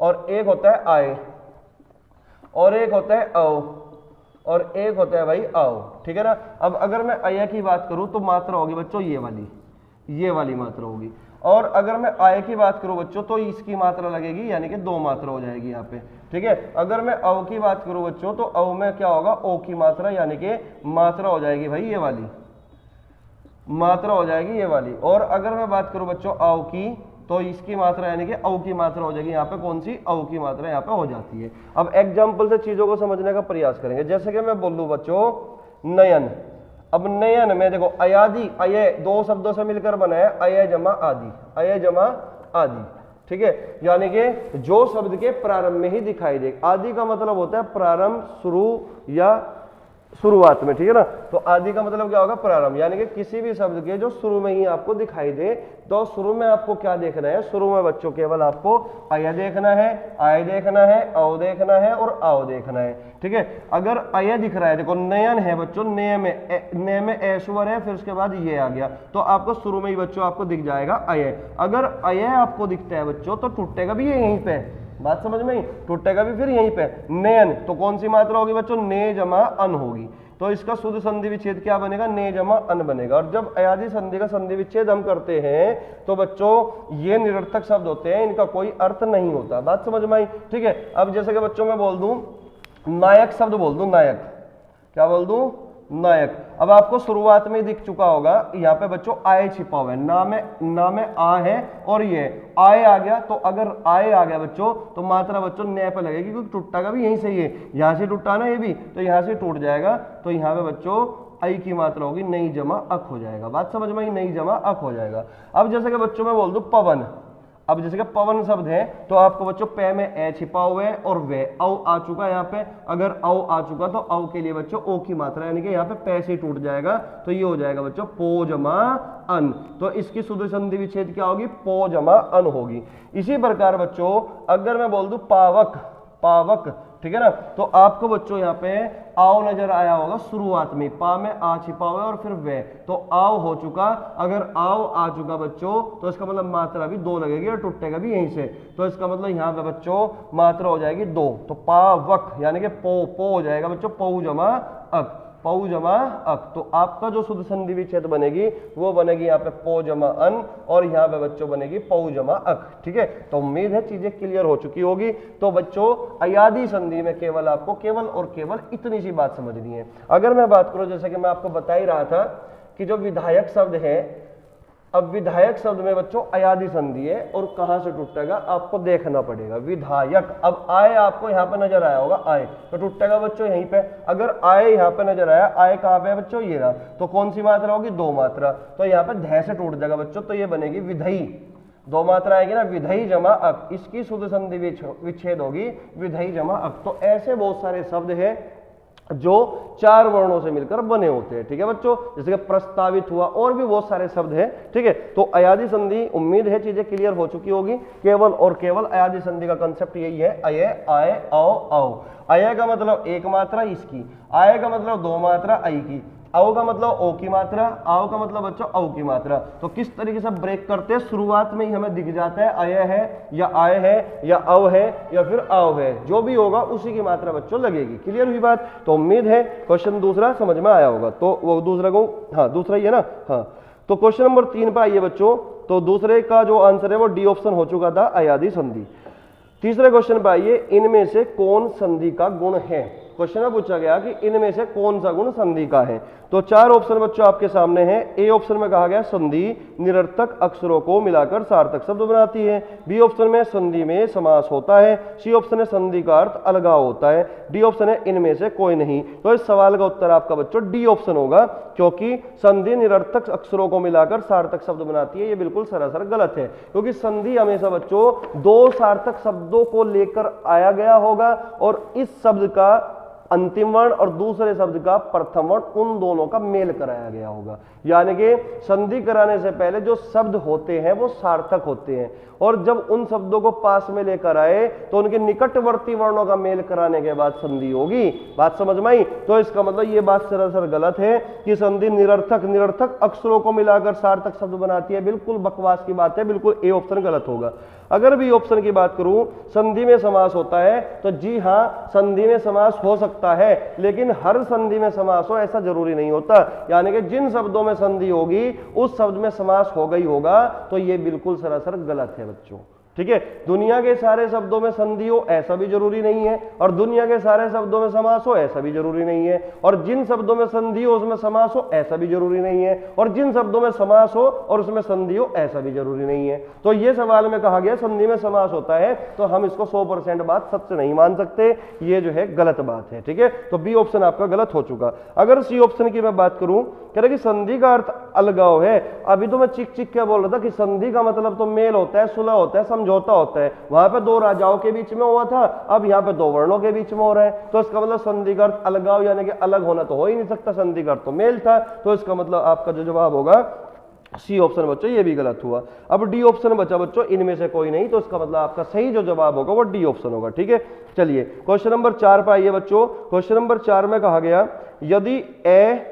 S1: और एक होता है आय, और एक होता है औ, और एक होता है भाई आओ, ठीक है ना। अब अगर मैं अय की बात करूं तो मात्रा होगी बच्चों ये वाली मात्रा होगी, और अगर मैं आय की बात करूं बच्चों तो इसकी मात्रा लगेगी, यानी कि 2 मात्रा हो जाएगी यहाँ पे, ठीक है। अगर मैं औ की बात करूं बच्चों तो औ में क्या होगा, ओ की मात्रा, यानी कि मात्रा हो जाएगी भाई ये वाली, मात्रा हो जाएगी ये वाली। और अगर मैं बात करूं बच्चों औ की, तो इसकी मात्रा यानी कि औ की मात्रा हो जाएगी यहाँ पे, कौन सी, औ की मात्रा यहाँ पे हो जाती है। अब एग्जाम्पल से चीजों को समझने का प्रयास करेंगे। जैसे कि मैं बोल दूं बच्चों नयन, अब नयन में देखो अयादि, अय दो शब्दों से मिलकर बना है, अय जमा आदि, अय जमा आदि, ठीक है। यानी कि जो शब्द के प्रारंभ में ही दिखाई दे, आदि का मतलब होता है प्रारंभ, शुरू या शुरुआत में, ठीक है ना। तो आदि का मतलब क्या होगा, प्रारंभ, यानी कि किसी भी शब्द के जो शुरू में ही आपको दिखाई दे। तो शुरू में आपको क्या देखना है, शुरू में बच्चों केवल आपको अय देखना है, आय देखना है, औ देखना है और आओ देखना है, ठीक है। अगर अय दिख रहा है, देखो नयन है बच्चों, नय में ऐश्वर है, फिर उसके बाद ये आ गया, तो आपको शुरू में ही बच्चों आपको दिख जाएगा अय। अगर अय आपको दिखता है बच्चों तो टूटेगा भी ये यहीं पे, बात समझ में ही, टूटेगा भी फिर यहीं पे। नयन तो कौन सी मात्रा होगी बच्चों, ने जमा अन होगी। तो इसका शुद्ध संधि विच्छेद क्या बनेगा, ने जमा अन बनेगा। और जब अयादि संधि का संधि विच्छेद हम करते हैं तो बच्चों ये निरर्थक शब्द होते हैं, इनका कोई अर्थ नहीं होता, बात समझ में आई, ठीक है। अब जैसे कि बच्चों मैं बोल दूं नायक शब्द बोल दूं, नायक, क्या बोल दूं, नायक। अब आपको शुरुआत में दिख चुका होगा यहाँ पे बच्चों आय छिपा हुआ है, ना में आ है और ये आय आ गया। तो अगर आय आ गया बच्चों तो मात्रा बच्चों नए पे लगेगी, क्योंकि टूटा का भी यहीं से ही है, यहाँ से टूटा ना ये भी, तो यहाँ से टूट जाएगा। तो यहाँ पे बच्चों आई की मात्रा होगी नई जमा अक हो जाएगा, बात समझ में आई, नई जमा अक हो जाएगा। अब जैसे कि बच्चों मैं बोल दूं पवन, अब जैसे कि पवन शब्द है तो आपको बच्चों पे में ए छिपा हुआ है और वे औ आ चुका है यहाँ पे। अगर औ आ चुका तो औ के लिए बच्चों ओ की मात्रा, यानी कि यहाँ पे पै से टूट जाएगा, तो ये हो जाएगा बच्चों पो जमा अन। तो इसकी शुद्ध संधि विच्छेद क्या होगी, पो जमा अन होगी। इसी प्रकार बच्चों अगर मैं बोल दूं पावक, पावक, ठीक है ना, तो आपको बच्चों यहाँ पे आओ नजर आया होगा शुरुआत में, पा में आ छिपा हुआ है और फिर वे, तो आओ हो चुका। अगर आओ आ चुका बच्चों तो इसका मतलब मात्रा भी दो लगेगी और टूटेगा भी यहीं से, तो इसका मतलब यहाँ पे बच्चों मात्रा हो जाएगी दो। तो पावक यानी कि पो हो जाएगा बच्चों पौ जमा अक, पौ जमा अक। तो आपका जो शुद्ध संधि विच्छेद बनेगी वो बनेगी यहाँ पे पो जमा अन और यहाँ पे बच्चों बनेगी पौ जमा अक, ठीक है। तो उम्मीद है चीजें क्लियर हो चुकी होगी। तो बच्चों अयादि संधि में केवल आपको केवल और केवल इतनी सी बात समझनी है। अगर मैं बात करूं जैसे कि मैं आपको बता ही रहा था कि जो विधायक शब्द है, अब विधायक शब्द में बच्चों अयादि संधि है और कहां से टूटेगा आपको देखना पड़ेगा, विधायक। अब आय आपको यहाँ पे नजर आया होगा, आय तो टूटेगा बच्चों यहीं पे। अगर आय यहाँ पे नजर आया, आय कहाँ पे है बच्चों, ये रहा, तो कौन सी मात्रा होगी, दो मात्रा, तो यहाँ पे धै से टूट जाएगा बच्चों, तो ये बनेगी विधई, दो मात्रा आएगी ना, विधई जमा अक, इसकी शुद्ध संधि विच्छेद होगी विधई जमा अक। तो ऐसे बहुत सारे शब्द है जो चार वर्णों से मिलकर बने होते हैं, ठीक है बच्चों, जैसे कि प्रस्तावित हुआ, और भी बहुत सारे शब्द हैं, ठीक है। तो अयादि संधि, उम्मीद है चीजें क्लियर हो चुकी होगी। केवल और केवल अयादि संधि का कंसेप्ट यही है, अय आय औ औ। अय का मतलब एक मात्रा इसकी, आय का मतलब दो मात्रा आई की, औ का मतलब ओ की मात्रा, आओ का मतलब बच्चों औ की मात्रा। तो किस तरीके से ब्रेक करते हैं, शुरुआत में ही हमें दिख जाता है अय है या आय है या औ है या फिर आओ है, जो भी होगा उसी की मात्रा बच्चों लगेगी। क्लियर हुई बात। तो उम्मीद है क्वेश्चन दूसरा समझ में आया होगा। तो वो दूसरा को, हाँ दूसरा ही है ना, हाँ। तो क्वेश्चन नंबर 3 पे आइए बच्चों। तो दूसरे का जो आंसर है वो डी ऑप्शन हो चुका था, अयादि संधि। तीसरे क्वेश्चन पे आइए, इनमें से कौन संधि का गुण है। क्वेश्चन में पूछा गया कि इनमें से कौन सा गुण संधि का है। तो चार ऑप्शन बच्चों आपके सामने हैं। ए ऑप्शन में कहा गया संधि निरर्थक अक्षरों को मिलाकर सार्थक शब्द बनाती है। बी ऑप्शन में संधि में समास होता है। सी ऑप्शन है संधि का अर्थ अलगाव होता है। डी ऑप्शन है इनमें से कोई नहीं। तो इस सवाल का उत्तर आपका बच्चों डी ऑप्शन होगा, क्योंकि संधि निरर्थक अक्षरों को मिलाकर सार्थक शब्द बनाती है। ये बिल्कुल सरासर गलत है, क्योंकि संधि हमेशा बच्चों दो सार्थक शब्दों को लेकर आया गया होगा और इस शब्द का अंतिम वर्ण और दूसरे शब्द का प्रथम वर्ण, उन दोनों का मेल कराया गया होगा। यानी कि संधि कराने से पहले जो शब्द होते हैं वो सार्थक होते हैं, और जब उन शब्दों को पास में लेकर आए तो उनके निकटवर्ती वर्णों का मेल कराने के बाद संधि होगी। बात समझ में आई। तो इसका मतलब ये बात सरासर गलत है कि संधि निरर्थक अक्षरों को मिलाकर सार्थक शब्द बनाती है। बिल्कुल बकवास की बात है, बिल्कुल ए ऑप्शन गलत होगा। अगर बी ऑप्शन की बात करूं, संधि में समास होता है, तो जी हां संधि में समास हो सकता है, लेकिन हर संधि में समास हो ऐसा जरूरी नहीं होता। यानी कि जिन शब्दों में संधि होगी उस शब्द में समास होगा ही होगा। तो ये बिल्कुल सरासर गलत है बच्चों, ठीक है। दुनिया के सारे शब्दों में संधि हो ऐसा भी जरूरी नहीं है, और दुनिया के सारे शब्दों में समास हो ऐसा भी जरूरी नहीं है, और जिन शब्दों में संधि हो उसमें समास हो ऐसा भी जरूरी नहीं है, और जिन शब्दों में समास हो और उसमें संधि हो ऐसा भी जरूरी नहीं है। तो ये सवाल में कहा गया संधि में समास होता है, तो हम इसको 100% बात सच नहीं मान सकते, ये जो है गलत बात है। ठीक है, तो बी ऑप्शन आपका गलत हो चुका। अगर सी ऑप्शन की मैं बात करूं, कह रहे कि संधि का अर्थ अलगाव है। अभी तो मैं चिक चिक क्या बोल रहा था कि संधि का मतलब तो मेल होता है, सुलह होता है, समझौता होता है। वहां पे दो राजाओं के बीच में हुआ था, अब यहाँ पे दो वर्णों के बीच में हो रहा है, तो इसका मतलब संधि का अर्थ अलगाव यानी कि अलग होना तो हो ही नहीं सकता, संधि का अर्थ तो मेल था। तो इसका मतलब आपका जो जवाब होगा सी ऑप्शन बच्चों ये भी गलत हुआ। अब डी ऑप्शन बचा बच्चों, इनमें से कोई नहीं, तो इसका मतलब आपका सही जो जवाब होगा वो डी ऑप्शन होगा। ठीक है, चलिए क्वेश्चन नंबर 4 पे आइए बच्चों। क्वेश्चन नंबर 4 में कहा गया यदि ए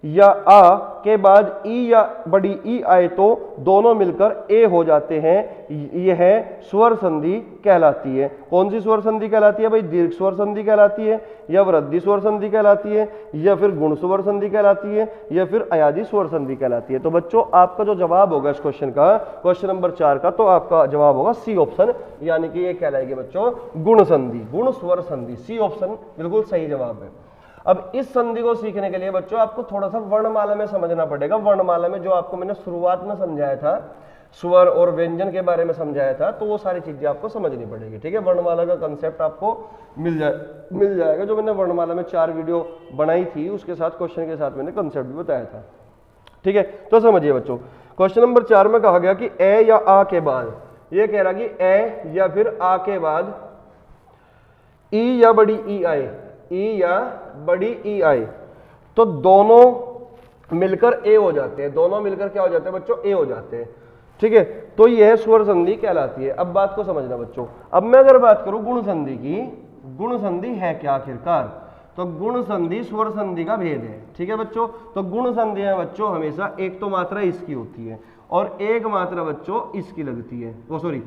S1: या आ के बाद ई या बड़ी ई आए तो दोनों मिलकर ए हो जाते हैं, यह स्वर संधि कहलाती है। कौन सी स्वर संधि कहलाती है भाई? दीर्घ स्वर संधि कहलाती है, या वृद्धि स्वर संधि कहलाती है, या फिर गुण स्वर संधि कहलाती है, या फिर अयादी स्वर संधि कहलाती है। तो बच्चों आपका जो जवाब होगा इस क्वेश्चन का, क्वेश्चन नंबर 4 का, तो आपका जवाब होगा सी ऑप्शन, यानी कि ये कहलाएगी बच्चों गुण संधि, गुण स्वर संधि। सी ऑप्शन बिल्कुल सही जवाब है। अब इस संधि को सीखने के लिए बच्चों आपको थोड़ा सा वर्णमाला में समझना पड़ेगा। वर्णमाला में जो आपको मैंने शुरुआत में समझाया था, स्वर और व्यंजन के बारे में समझाया था, तो वो सारी चीजें आपको समझनी पड़ेगी। ठीक है, वर्णमाला का कंसेप्ट आपको मिल जाएगा। जो मैंने वर्णमाला में 4 वीडियो बनाई थी उसके साथ क्वेश्चन के साथ मैंने कंसेप्ट भी बताया था। ठीक है, तो समझिए बच्चों, क्वेश्चन नंबर 4 में कहा गया कि ए या आ के बाद, ये कह रहा कि ए या फिर आ के बाद ई या बड़ी ई आए, ई या बड़ी ई आए तो दोनों मिलकर ए हो जाते हैं। दोनों मिलकर क्या हो जाते हैं बच्चों? ए हो जाते हैं। ठीक है, तो यह स्वर संधि कहलाती है। अब बात को समझना बच्चों। अब मैं अगर बात करूं गुण संधि की, गुण संधि है क्या आखिरकार? तो गुण संधि स्वर संधि का भेद है। ठीक है बच्चों, तो गुण संधि है बच्चों हमेशा एक तो मात्रा इसकी होती है और एक मात्रा बच्चों इसकी लगती है, वो सॉरी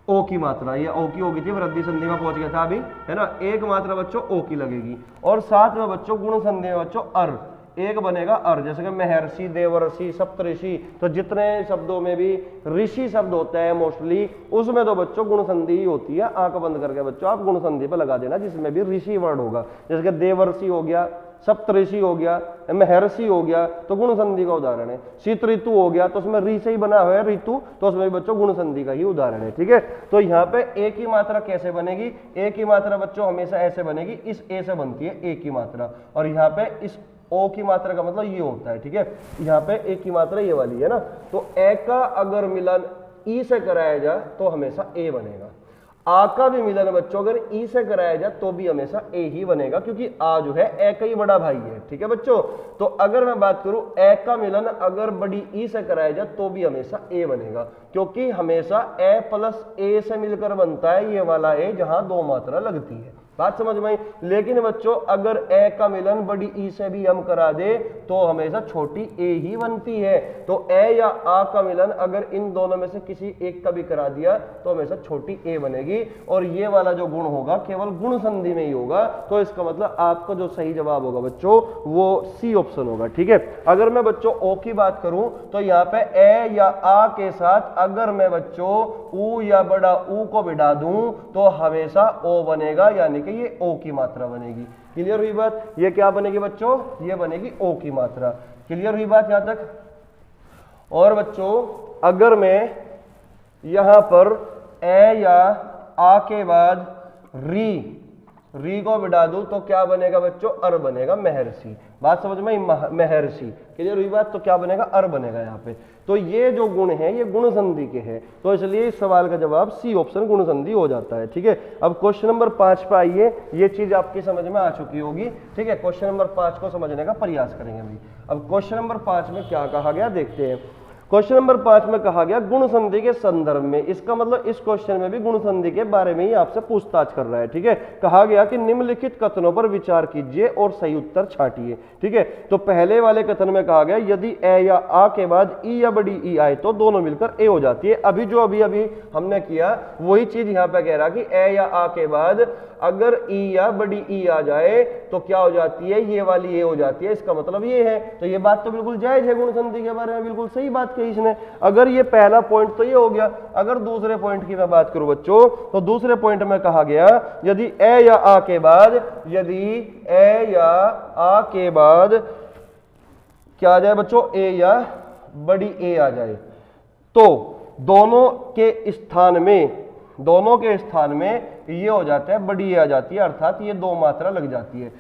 S1: ओ की मात्रा, ये ओ की होगी थी, वृद्धि संधि में पहुंच गया था अभी, है ना। एक मात्रा बच्चों ओ की लगेगी, और साथ में बच्चों गुण संधि में बच्चों अर, एक बनेगा अर। जैसे कि महर्षि, देवर्षि, सप्तऋषि, तो जितने शब्दों में भी ऋषि शब्द होता है मोस्टली, उसमें तो बच्चों गुण संधि ही होती है। आंख बंद करके बच्चों आप गुण संधि पर लगा देना जिसमें भी ऋषि वर्ड होगा। जैसे कि देवर्षि हो गया, सप्तऋषि हो गया, महर्षि हो गया, तो गुण संधि का उदाहरण है। शीत ऋतु हो गया तो उसमें ऋ से ही बना हुआ है ऋतु, तो उसमें भी बच्चों गुण संधि का ही उदाहरण है। ठीक है, तो यहाँ पे एक ही मात्रा कैसे बनेगी? एक ही मात्रा बच्चों हमेशा ऐसे बनेगी, इस ए से बनती है एक ही मात्रा, और यहाँ पे इस ओ की मात्रा का मतलब ये होता है। ठीक है, यहाँ पे एक की मात्रा ये वाली है ना, तो ए का अगर मिलन ई से कराया जाए तो हमेशा ए बनेगा। आ का भी मिलन बच्चों अगर ई से कराया जाए तो भी हमेशा ए ही बनेगा, क्योंकि आ जो है ए का ही बड़ा भाई है। ठीक है बच्चों, तो अगर मैं बात करूं ए का मिलन अगर बड़ी ई से कराया जाए तो भी हमेशा ए बनेगा, क्योंकि हमेशा ए प्लस ए से मिलकर बनता है ये वाला ए जहां दो मात्रा लगती है। बात समझ में आई? लेकिन बच्चों अगर ए का मिलन बड़ी ई से भी हम करा दे तो हमेशा छोटी ए ही बनती है। तो ए या आ का मिलन अगर इन दोनों में से किसी एक का भी करा दिया तो हमेशा छोटी ए बनेगी, और ये वाला जो गुण होगा केवल गुण संधि में ही होगा। तो इसका मतलब आपका जो सही जवाब होगा बच्चों वो सी ऑप्शन होगा। ठीक है, अगर मैं बच्चों ओ की बात करूं तो यहाँ पे ए या आ के साथ अगर मैं बच्चों ऊ या बड़ा ऊ को बिठा दूं तो हमेशा ओ बनेगा, यानी कि ये ओ की मात्रा बनेगी। क्लियर हुई बात? ये क्या बनेगी बच्चों? ये बनेगी ओ की मात्रा। क्लियर हुई बात यहां तक? और बच्चों अगर मैं यहां पर ए या आ के बाद री को बिठा दूं तो क्या बनेगा बच्चों? अर बनेगा, महर्षि। बात समझ में? महर्षि। क्लियर हुई बात? तो क्या बनेगा? अर बनेगा यहाँ पे। तो ये जो गुण है ये गुण संधि के हैं, तो इसलिए इस सवाल का जवाब सी ऑप्शन गुण संधि हो जाता है। ठीक है, अब क्वेश्चन नंबर 5 पे आइए। ये चीज आपकी समझ में आ चुकी होगी। ठीक है, क्वेश्चन नंबर 5 को समझने का प्रयास करेंगे अभी। अब क्वेश्चन नंबर 5 में क्या कहा गया देखते हैं। क्वेश्चन नंबर 5 में कहा गया गुण संधि के संदर्भ में, इसका मतलब इस क्वेश्चन में भी गुण संधि के बारे में ही आपसे पूछताछ कर रहा है। ठीक है, कहा गया कि निम्नलिखित कथनों पर विचार कीजिए और सही उत्तर छांटिए। ठीक है, तो पहले वाले कथन में कहा गया यदि ए या आ के बाद ई या बड़ी ई आए तो दोनों मिलकर ए हो जाती है। अभी जो अभी हमने किया वही चीज यहाँ पे कह रहा कि ए या आ के बाद अगर ई या बड़ी ई आ जाए तो क्या हो जाती है? ये वाली ए हो जाती है। इसका मतलब ये है, तो ये बात तो बिल्कुल जायज है, गुण संधि के बारे में बिल्कुल सही बात कही इसने। अगर ये पहला पॉइंट तो ये हो गया। अगर दूसरे पॉइंट की मैं बात करूं बच्चों, तो दूसरे पॉइंट में कहा गया यदि ए या आ के बाद, यदि ए या आ के बाद क्या आ जाए बच्चों, ए या बड़ी ए आ जाए, तो दोनों के स्थान में ये हो जाता है बड़ी ए आ जाती है, अर्थात ये दो मात्रा लग जाती है।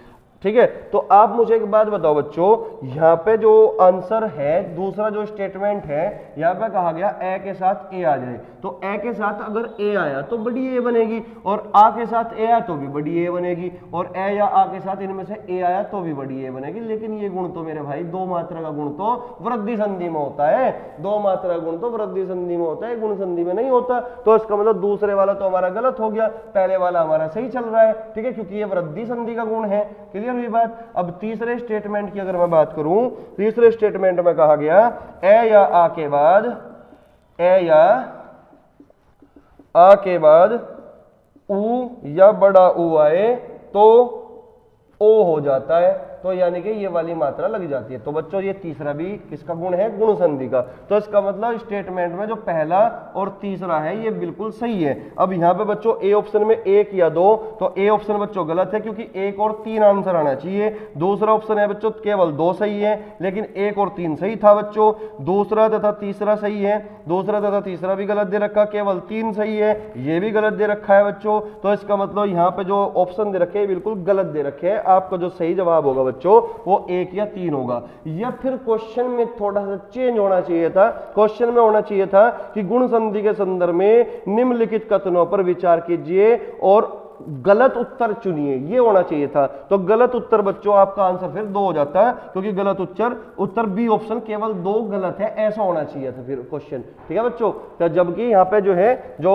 S1: ठीक है, तो आप मुझे एक बात बताओ बच्चों, यहां पे जो आंसर है, दूसरा जो स्टेटमेंट है, यहां पे कहा गया ए के साथ ए आ जाए, तो ए के साथ अगर ए आया तो बड़ी ए बनेगी, और आ के साथ ए आया तो भी बड़ी ए बनेगी, और ए या आ के साथ इनमें से ए आया तो भी बड़ी ए बनेगी। लेकिन ये गुण तो मेरे भाई दो मात्रा का गुण तो वृद्धि संधि में होता है, दो मात्रा गुण तो वृद्धि संधि में होता है, गुण संधि में नहीं होता। तो इसका मतलब दूसरे वाला तो हमारा गलत हो गया, पहले वाला हमारा सही चल रहा है। ठीक है, क्योंकि ये वृद्धि संधि का गुण है। क्लियर हुई बात। अब तीसरे स्टेटमेंट की अगर मैं बात करूं, तीसरे स्टेटमेंट में कहा गया ए या आ के बाद, ए या आ के बाद ऊ या बड़ा ऊ आए तो ओ हो जाता है, तो यानी कि ये वाली मात्रा लग जाती है। तो बच्चों ये तीसरा भी किसका गुण है, गुण संधि का। तो इसका मतलब स्टेटमेंट में जो पहला और तीसरा है ये बिल्कुल सही है। अब यहाँ पे बच्चों ए ऑप्शन में एक या दो, तो ए ऑप्शन बच्चों गलत है, क्योंकि एक और तीन आंसर आना चाहिए। दूसरा ऑप्शन है बच्चों केवल दो सही है, लेकिन एक और तीन सही था बच्चों। दूसरा तथा तीसरा सही है, दूसरा तथा तीसरा भी गलत दे रखा, केवल तीन सही है, ये भी गलत दे रखा है बच्चों। तो इसका मतलब यहाँ पे जो ऑप्शन दे रखे हैं बिल्कुल गलत दे रखे हैं। आपका जो सही जवाब होगा बच्चों वो एक या तीन होगा। या फिर क्वेश्चन में थोड़ा सा चेंज होना चाहिए था, क्वेश्चन में होना चाहिए था कि गुण संधि के संदर्भ में निम्नलिखित कथनों पर विचार कीजिए और गलत उत्तर चुनिए, ये होना चाहिए था। तो गलत उत्तर बच्चों आपका आंसर फिर दो हो जाता है, क्योंकि गलत उत्तर बी ऑप्शन केवल दो गलत है, ऐसा होना चाहिए था फिर क्वेश्चन। ठीक है बच्चों, तो जबकि यहाँ पे जो है जो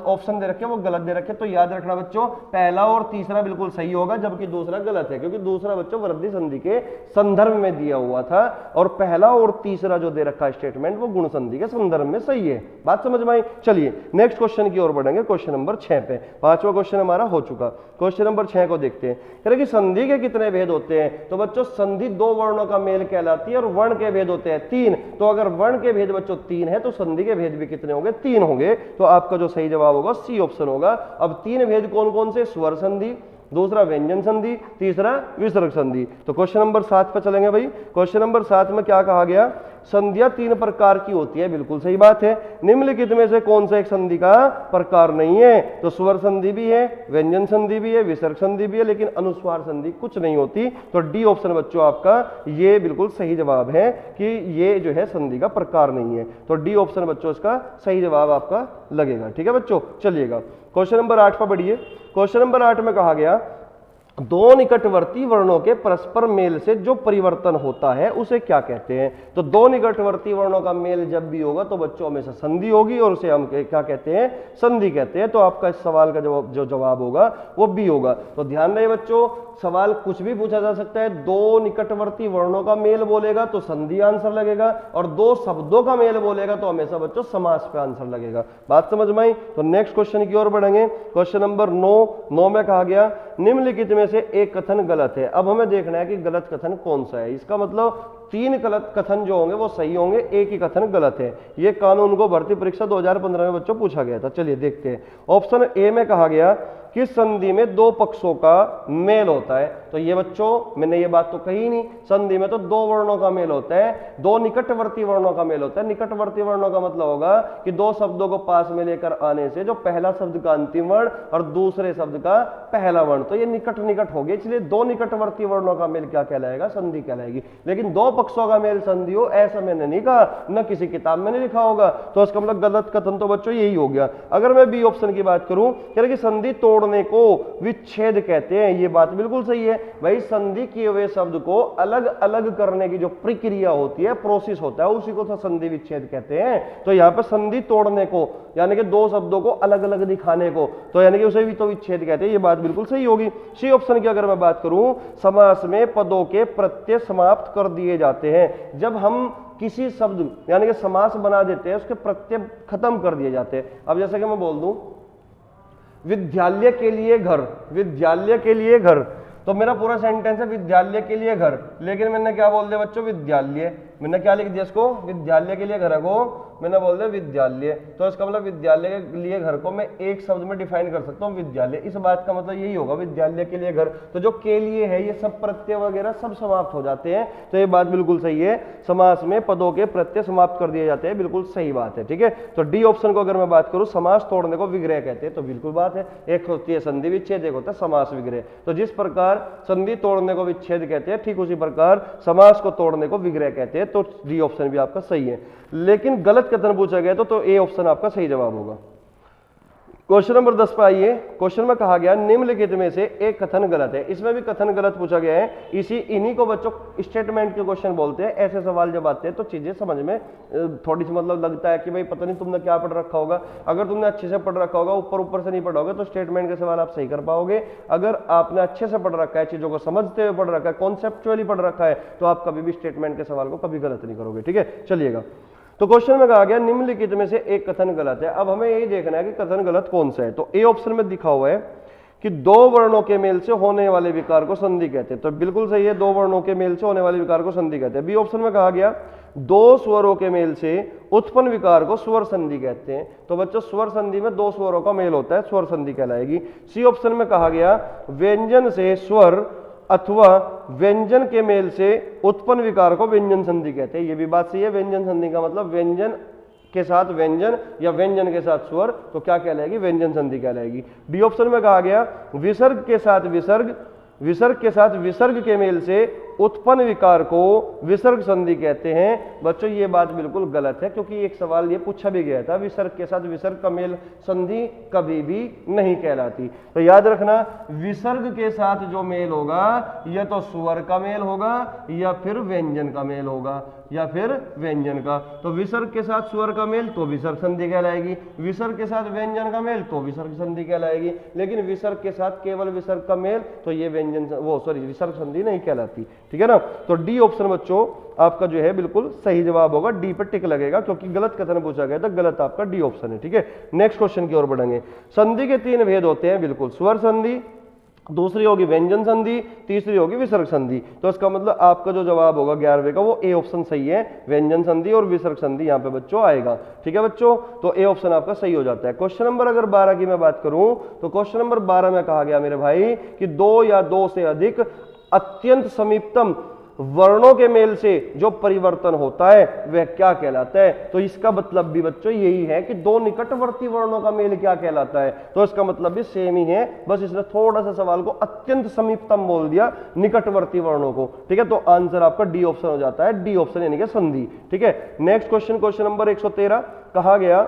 S1: ऑप्शन दे रखे वो गलत दे रखे। तो याद रखना बच्चों पहला और तीसरा बिल्कुल सही होगा, जबकि दूसरा गलत है, क्योंकि दूसरा बच्चों वृद्धि संधि के संदर्भ में दिया हुआ था, और पहला और तीसरा जो दे रखा स्टेटमेंट वो गुण संधि के संदर्भ में सही है। बात समझ में आई। चलिए नेक्स्ट क्वेश्चन की ओर बढ़ेंगे, क्वेश्चन नंबर 6 पे। पांचवा क्वेश्चन हमारा हो चुका। क्वेश्चन नंबर 6 को देखते हैं कि संधि के कितने भेद होते हैं। तो बच्चों संधि दो वर्णों का मेल कहलाती है, और वर्ण के भेद होते हैं 3। तो अगर वर्ण के भेद बच्चों 3 है तो संधि के भेद भी कितने होंगे, 3 होंगे। तो आपका जो सही जवाब होगा सी ऑप्शन होगा। अब 3 भेद कौन कौन से, स्वर संधि, दूसरा व्यंजन संधि, तीसरा विसर्ग संधि। तो क्वेश्चन नंबर 7 पर चलेंगे भाई। क्वेश्चन नंबर 7 में क्या कहा गया, संधियां 3 प्रकार की होती है, बिल्कुल सही बात है। निम्नलिखित में से कौन सा एक संधि का प्रकार नहीं है। तो स्वर संधि भी है, व्यंजन संधि भी है, विसर्ग संधि भी है, लेकिन अनुस्वार संधि कुछ नहीं होती। तो डी ऑप्शन बच्चों आपका ये बिल्कुल सही जवाब है कि ये जो है संधि का प्रकार नहीं है। तो डी ऑप्शन बच्चों इसका सही जवाब आपका लगेगा। ठीक है बच्चों, चलिएगा क्वेश्चन नंबर 8 पर बढ़िए। क्वेश्चन नंबर 8 में कहा गया दो निकटवर्ती वर्णों के परस्पर मेल से जो परिवर्तन होता है उसे क्या कहते हैं। तो दो निकटवर्ती वर्णों का मेल जब भी होगा तो बच्चों हमेशा संधि होगी, और उसे हम क्या कहते हैं, संधि कहते हैं। तो आपका इस सवाल का जो जवाब होगा वो बी होगा। तो ध्यान रहे बच्चों, सवाल कुछ भी पूछा जा सकता है। दो निकटवर्ती वर्णों का मेल बोलेगा तो संधि आंसर लगेगा, और दो शब्दों का मेल बोलेगा तो हमेशा बच्चों समास पे आंसर लगेगा। बात समझ में आई। तो नेक्स्ट क्वेश्चन की ओर बढ़ेंगे। क्वेश्चन नंबर 9 में कहा गया निम्नलिखित में से एक कथन गलत है। अब हमें देखना है कि गलत कथन कौन सा है। इसका मतलब 3 गलत कथन जो होंगे वो सही होंगे, एक ही कथन गलत है। ये कानून को भर्ती परीक्षा 2015 में बच्चों पूछा गया था। चलिए देखते हैं। ऑप्शन ए में कहा गया कि संधि में दो पक्षों का मेल होता है। तो ये बच्चों मैंने ये बात तो कही नहीं, संधि में तो दो वर्णों का मेल होता है, दो निकटवर्ती वर्णों का मेल होता है। निकटवर्ती वर्णों का मतलब होगा कि दो शब्दों को पास में लेकर आने से जो पहला शब्द का अंतिम वर्ण और दूसरे शब्द का पहला वर्ण, तो ये निकट निकट हो गए, इसलिए दो निकटवर्ती वर्णों का मेल क्या कहलाएगा, संधि कहलाएगी। लेकिन दो पक्षों का मेल संधि हो ऐसा मैंने नहीं कहा, न किसी किताब में नहीं लिखा होगा। तो इसका मतलब गलत कथन तो बच्चों यही हो गया। अगर मैं बी ऑप्शन की बात करूं कि संधि तोड़ने को विच्छेद कहते हैं, ये बात बिल्कुल सही है भाई। संधि किए हुए शब्द को अलग अलग करने की जो प्रक्रिया होती है, प्रोसेस होता है, उसी को तो संधि विच्छेद कहते हैं। तो यहाँ पे संधि तोड़ने को यानी कि दो शब्दों को अलग अलग दिखाने को, तो यानी कि उसे भी तो विच्छेद कहते हैं। ये बात बिल्कुल सही होगी। सी ऑप्शन की अगर मैं बात करूं, समास में पदों के प्रत्यय समाप्त कर दिए जाते हैं। जब हम किसी शब्द यानी कि समास बना देते हैं, उसके प्रत्यय खत्म कर दिए जाते हैं। अब जैसे कि मैं बोल दूं विद्यालय के लिए घर, विद्यालय के लिए घर, तो मेरा पूरा सेंटेंस है विद्यालय के लिए घर, लेकिन मैंने क्या बोल दिया बच्चों, विद्यालय। मैंने क्या लिख दिया इसको, विद्यालय के लिए घर है को मैंने बोल दिया विद्यालय। तो इसका मतलब विद्यालय के लिए घर को मैं एक शब्द में डिफाइन कर सकता हूँ, विद्यालय। इस बात का मतलब यही होगा, विद्यालय के लिए घर। तो जो के लिए है ये सब प्रत्यय वगैरह सब समाप्त हो जाते हैं। तो ये बात बिल्कुल सही है, समास में पदों के प्रत्यय समाप्त कर दिए जाते हैं, बिल्कुल सही बात है। ठीक है, तो डी ऑप्शन को अगर मैं बात करूं, समास तोड़ने को विग्रह कहते हैं, तो बिल्कुल बात है। एक होती है संधि विच्छेद, एक होता है समास विग्रह। तो जिस प्रकार संधि तोड़ने को विच्छेद कहते हैं, ठीक उसी प्रकार समास को तोड़ने को विग्रह कहते हैं। तो डी ऑप्शन भी आपका सही है, लेकिन गलत कथन पूछा गया तो ए ऑप्शन आपका सही जवाब होगा। क्वेश्चन नंबर 10 पे आइए। क्वेश्चन में कहा गया निम्नलिखित में से एक कथन गलत है। इसमें भी कथन गलत पूछा गया है। इन्हीं को बच्चों स्टेटमेंट के क्वेश्चन बोलते हैं। ऐसे सवाल जब आते हैं तो चीजें समझ में थोड़ी सी मतलब लगता है कि भाई पता नहीं तुमने क्या पढ़ रखा होगा। अगर तुमने अच्छे से पढ़ रखा होगा, ऊपर ऊपर से नहीं पढ़ोगे, तो स्टेटमेंट के सवाल आप सही कर पाओगे। अगर आपने अच्छे से पढ़ रखा है, चीजों को समझते हुए पढ़ रखा है, कॉन्सेप्चुअली पढ़ रखा है, तो आप कभी भी स्टेटमेंट के सवाल को कभी गलत नहीं करोगे। ठीक है, चलिएगा। तो क्वेश्चन में कहा गया निम्नलिखित में से एक कथन गलत है। अब हमें यही देखना है कि कथन गलत कौन सा है। तो ए ऑप्शन में दिखा हुआ है कि दो वर्णों के मेल से होने वाले विकार को संधि कहते हैं, तो बिल्कुल सही है, दो वर्णों के मेल से होने वाले विकार को संधि कहते हैं। बी ऑप्शन में कहा गया दो स्वरों के मेल से उत्पन्न विकार को स्वर संधि कहते हैं। तो बच्चों स्वर संधि में दो स्वरों का मेल होता है, स्वर संधि कहलाएगी। सी ऑप्शन में कहा गया व्यंजन से स्वर अथवा व्यंजन के मेल से उत्पन्न विकार को व्यंजन संधि कहते हैं। ये भी बात सही है। व्यंजन संधि का मतलब व्यंजन के साथ व्यंजन या व्यंजन के साथ स्वर, तो क्या कहलाएगी, व्यंजन संधि कहलाएगी। बी ऑप्शन में कहा गया विसर्ग के साथ विसर्ग, विसर्ग के साथ विसर्ग के मेल से उत्पन्न विकार को विसर्ग संधि कहते हैं। बच्चों ये बात बिल्कुल गलत है, क्योंकि एक सवाल ये पूछा भी गया था, विसर्ग के साथ विसर्ग का मेल संधि कभी भी नहीं कहलाती। तो याद रखना, विसर्ग के साथ जो मेल होगा या तो स्वर का मेल होगा या फिर व्यंजन का मेल होगा, या फिर व्यंजन का। तो विसर्ग के साथ स्वर का मेल तो विसर्ग संधि कहलाएगी, विसर्ग के साथ व्यंजन का मेल तो विसर्ग संधि कहलाएगी। लेकिन विसर्ग के साथ केवल विसर्ग का मेल तो ये विसर्ग संधि नहीं कहलाती। ठीक है ना। तो डी ऑप्शन बच्चों आपका जो है बिल्कुल सही जवाब होगा, डी पर टिक लगेगा, क्योंकि गलत कथन पूछा गया था, गलत आपका डी ऑप्शन है। ठीक है, नेक्स्ट क्वेश्चन की ओर बढ़ेंगे। संधि के तीन भेद होते हैं, बिल्कुल, स्वर संधि, दूसरी होगी व्यंजन संधि, तीसरी होगी विसर्ग संधि। तो इसका मतलब आपका जो जवाब होगा 11वें का वो ए ऑप्शन सही है, व्यंजन संधि और विसर्ग संधि यहाँ पे बच्चों आएगा। ठीक है बच्चों, तो ए ऑप्शन आपका सही हो जाता है। क्वेश्चन नंबर अगर 12 की मैं बात करूं, तो क्वेश्चन नंबर 12 में कहा गया मेरे भाई कि दो या दो से अधिक अत्यंत समीपतम वर्णों के मेल से जो परिवर्तन होता है वह क्या कहलाता है। तो इसका मतलब भी बच्चों यही है कि दो निकटवर्ती वर्णों का मेल क्या कहलाता है। तो इसका मतलब भी सेम ही है, बस इसने थोड़ा सा सवाल को अत्यंत समीपतम बोल दिया, निकटवर्ती वर्णों को। ठीक है, तो आंसर आपका डी ऑप्शन हो जाता है, डी ऑप्शन यानी कि संधि। ठीक है, नेक्स्ट क्वेश्चन, क्वेश्चन नंबर 113 कहा गया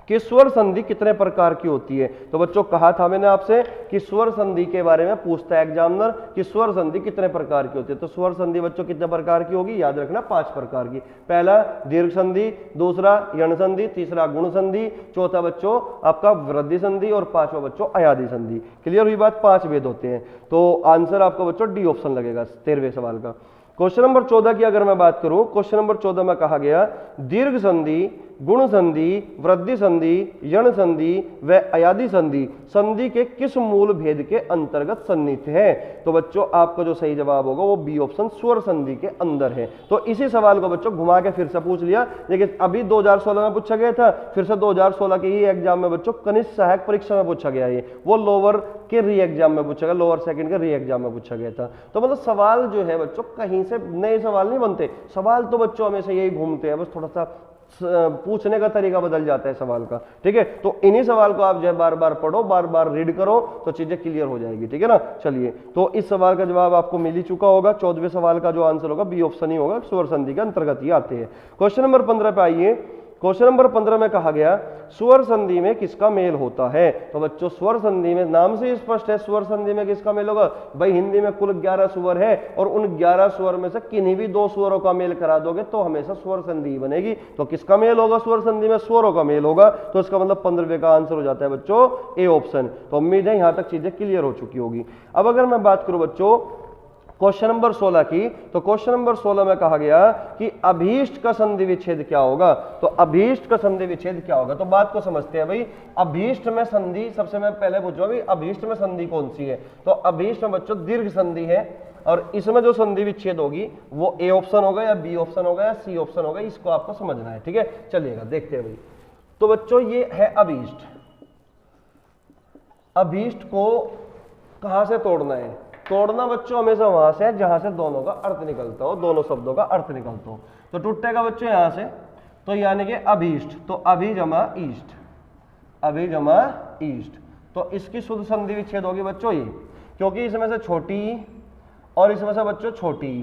S1: कि स्वर संधि कितने प्रकार की होती है। तो बच्चों कहा था मैंने आपसे कि स्वर संधि के बारे में पूछता है एग्जामिनर कि स्वर संधि कितने प्रकार की होती है। तो स्वर संधि बच्चों कितने प्रकार की होगी, याद रखना 5 प्रकार की। पहला दीर्घ संधि, दूसरा यण संधि, तीसरा गुण संधि, चौथा बच्चों आपका वृद्धि संधि और पांचवा बच्चों अयादि संधि। क्लियर हुई बात, 5 भेद होते हैं। तो आंसर आपका बच्चों डी ऑप्शन लगेगा 13वें सवाल का। क्वेश्चन नंबर 14 की अगर मैं बात करूं, क्वेश्चन नंबर 14 में कहा गया दीर्घ संधि, गुण संधि, वृद्धि संधि, यण संधि व अयादि संधि संधि के किस मूल भेद के अंतर्गत सन्निहित है। तो बच्चों आपका जो सही जवाब होगा वो बी ऑप्शन स्वर संधि के अंदर है। तो इसी सवाल को बच्चों घुमा के फिर से पूछ लिया, लेकिन अभी 2016 में पूछा गया था, फिर से 2016 के ही एग्जाम में बच्चों कनिष्ठ सहायक परीक्षा में पूछा गया है, वो लोअर के री एग्जाम में पूछा गया, लोअर सेकंड के री एग्जाम में पूछा गया था। तो मतलब सवाल जो है बच्चों कहीं से नए सवाल नहीं बनते, सवाल तो बच्चों हमेशा यही घूमते हैं, बस थोड़ा सा पूछने का तरीका बदल जाता है सवाल का। ठीक है, तो इन्हीं सवाल को आप जो है बार बार पढ़ो, बार बार रीड करो, तो चीजें क्लियर हो जाएगी। ठीक है ना। चलिए, तो इस सवाल का जवाब आपको मिल ही चुका होगा। 14वें सवाल का जो आंसर होगा बी ऑप्शन ही होगा, स्वर संधि के अंतर्गत ही आते हैं। क्वेश्चन नंबर 15 पे आइए। क्वेश्चन नंबर 15 में कहा गया स्वर संधि में किसका मेल होता है। तो बच्चों स्वर संधि में नाम से स्पष्ट है, स्वर संधि में किसका मेल होगा भाई। हिंदी में कुल 11 स्वर है और उन 11 स्वर में से किन्हीं भी 2 स्वरों का मेल करा दोगे तो हमेशा स्वर संधि बनेगी। तो किसका मेल होगा स्वर संधि में, स्वरों का मेल होगा। तो इसका मतलब 15वें का आंसर हो जाता है बच्चों ए ऑप्शन। तो उम्मीद है यहां तक चीजें क्लियर हो चुकी होगी। अब अगर मैं बात करूं बच्चों क्वेश्चन नंबर 16 की, तो क्वेश्चन नंबर 16 में कहा गया कि अभीष्ट का संधि विच्छेद क्या होगा। तो अभीष्ट का संधि विच्छेद क्या होगा, तो बात को समझते हैं भाई। अभीष्ट में संधि, सबसे मैं पहले पूछूंगा भाई अभीष्ट में संधि कौन सी है, तो अभीष्ट में बच्चों दीर्घ संधि है, और इसमें जो संधि विच्छेद होगी वो ए ऑप्शन होगा या बी ऑप्शन होगा या सी ऑप्शन होगा, इसको आपको समझना है, ठीक है। चलिएगा देखते हैं भाई। तो बच्चों ये है अभीष्ट। अभीष्ट को कहां से तोड़ना है, तोड़ना बच्चों हमेशा वहां से है जहां से दोनों का अर्थ निकलता हो, दोनों शब्दों का अर्थ निकलता हो। तो टूटेगा बच्चों यहां से, तो यानी कि अभीष्ट, तो अभी जमा ईष्ट, अभी जमा ईष्ट, तो इसकी शुद्ध संधि विच्छेद होगी बच्चों ये, क्योंकि इसमें से छोटी और इसमें से बच्चों छोटी,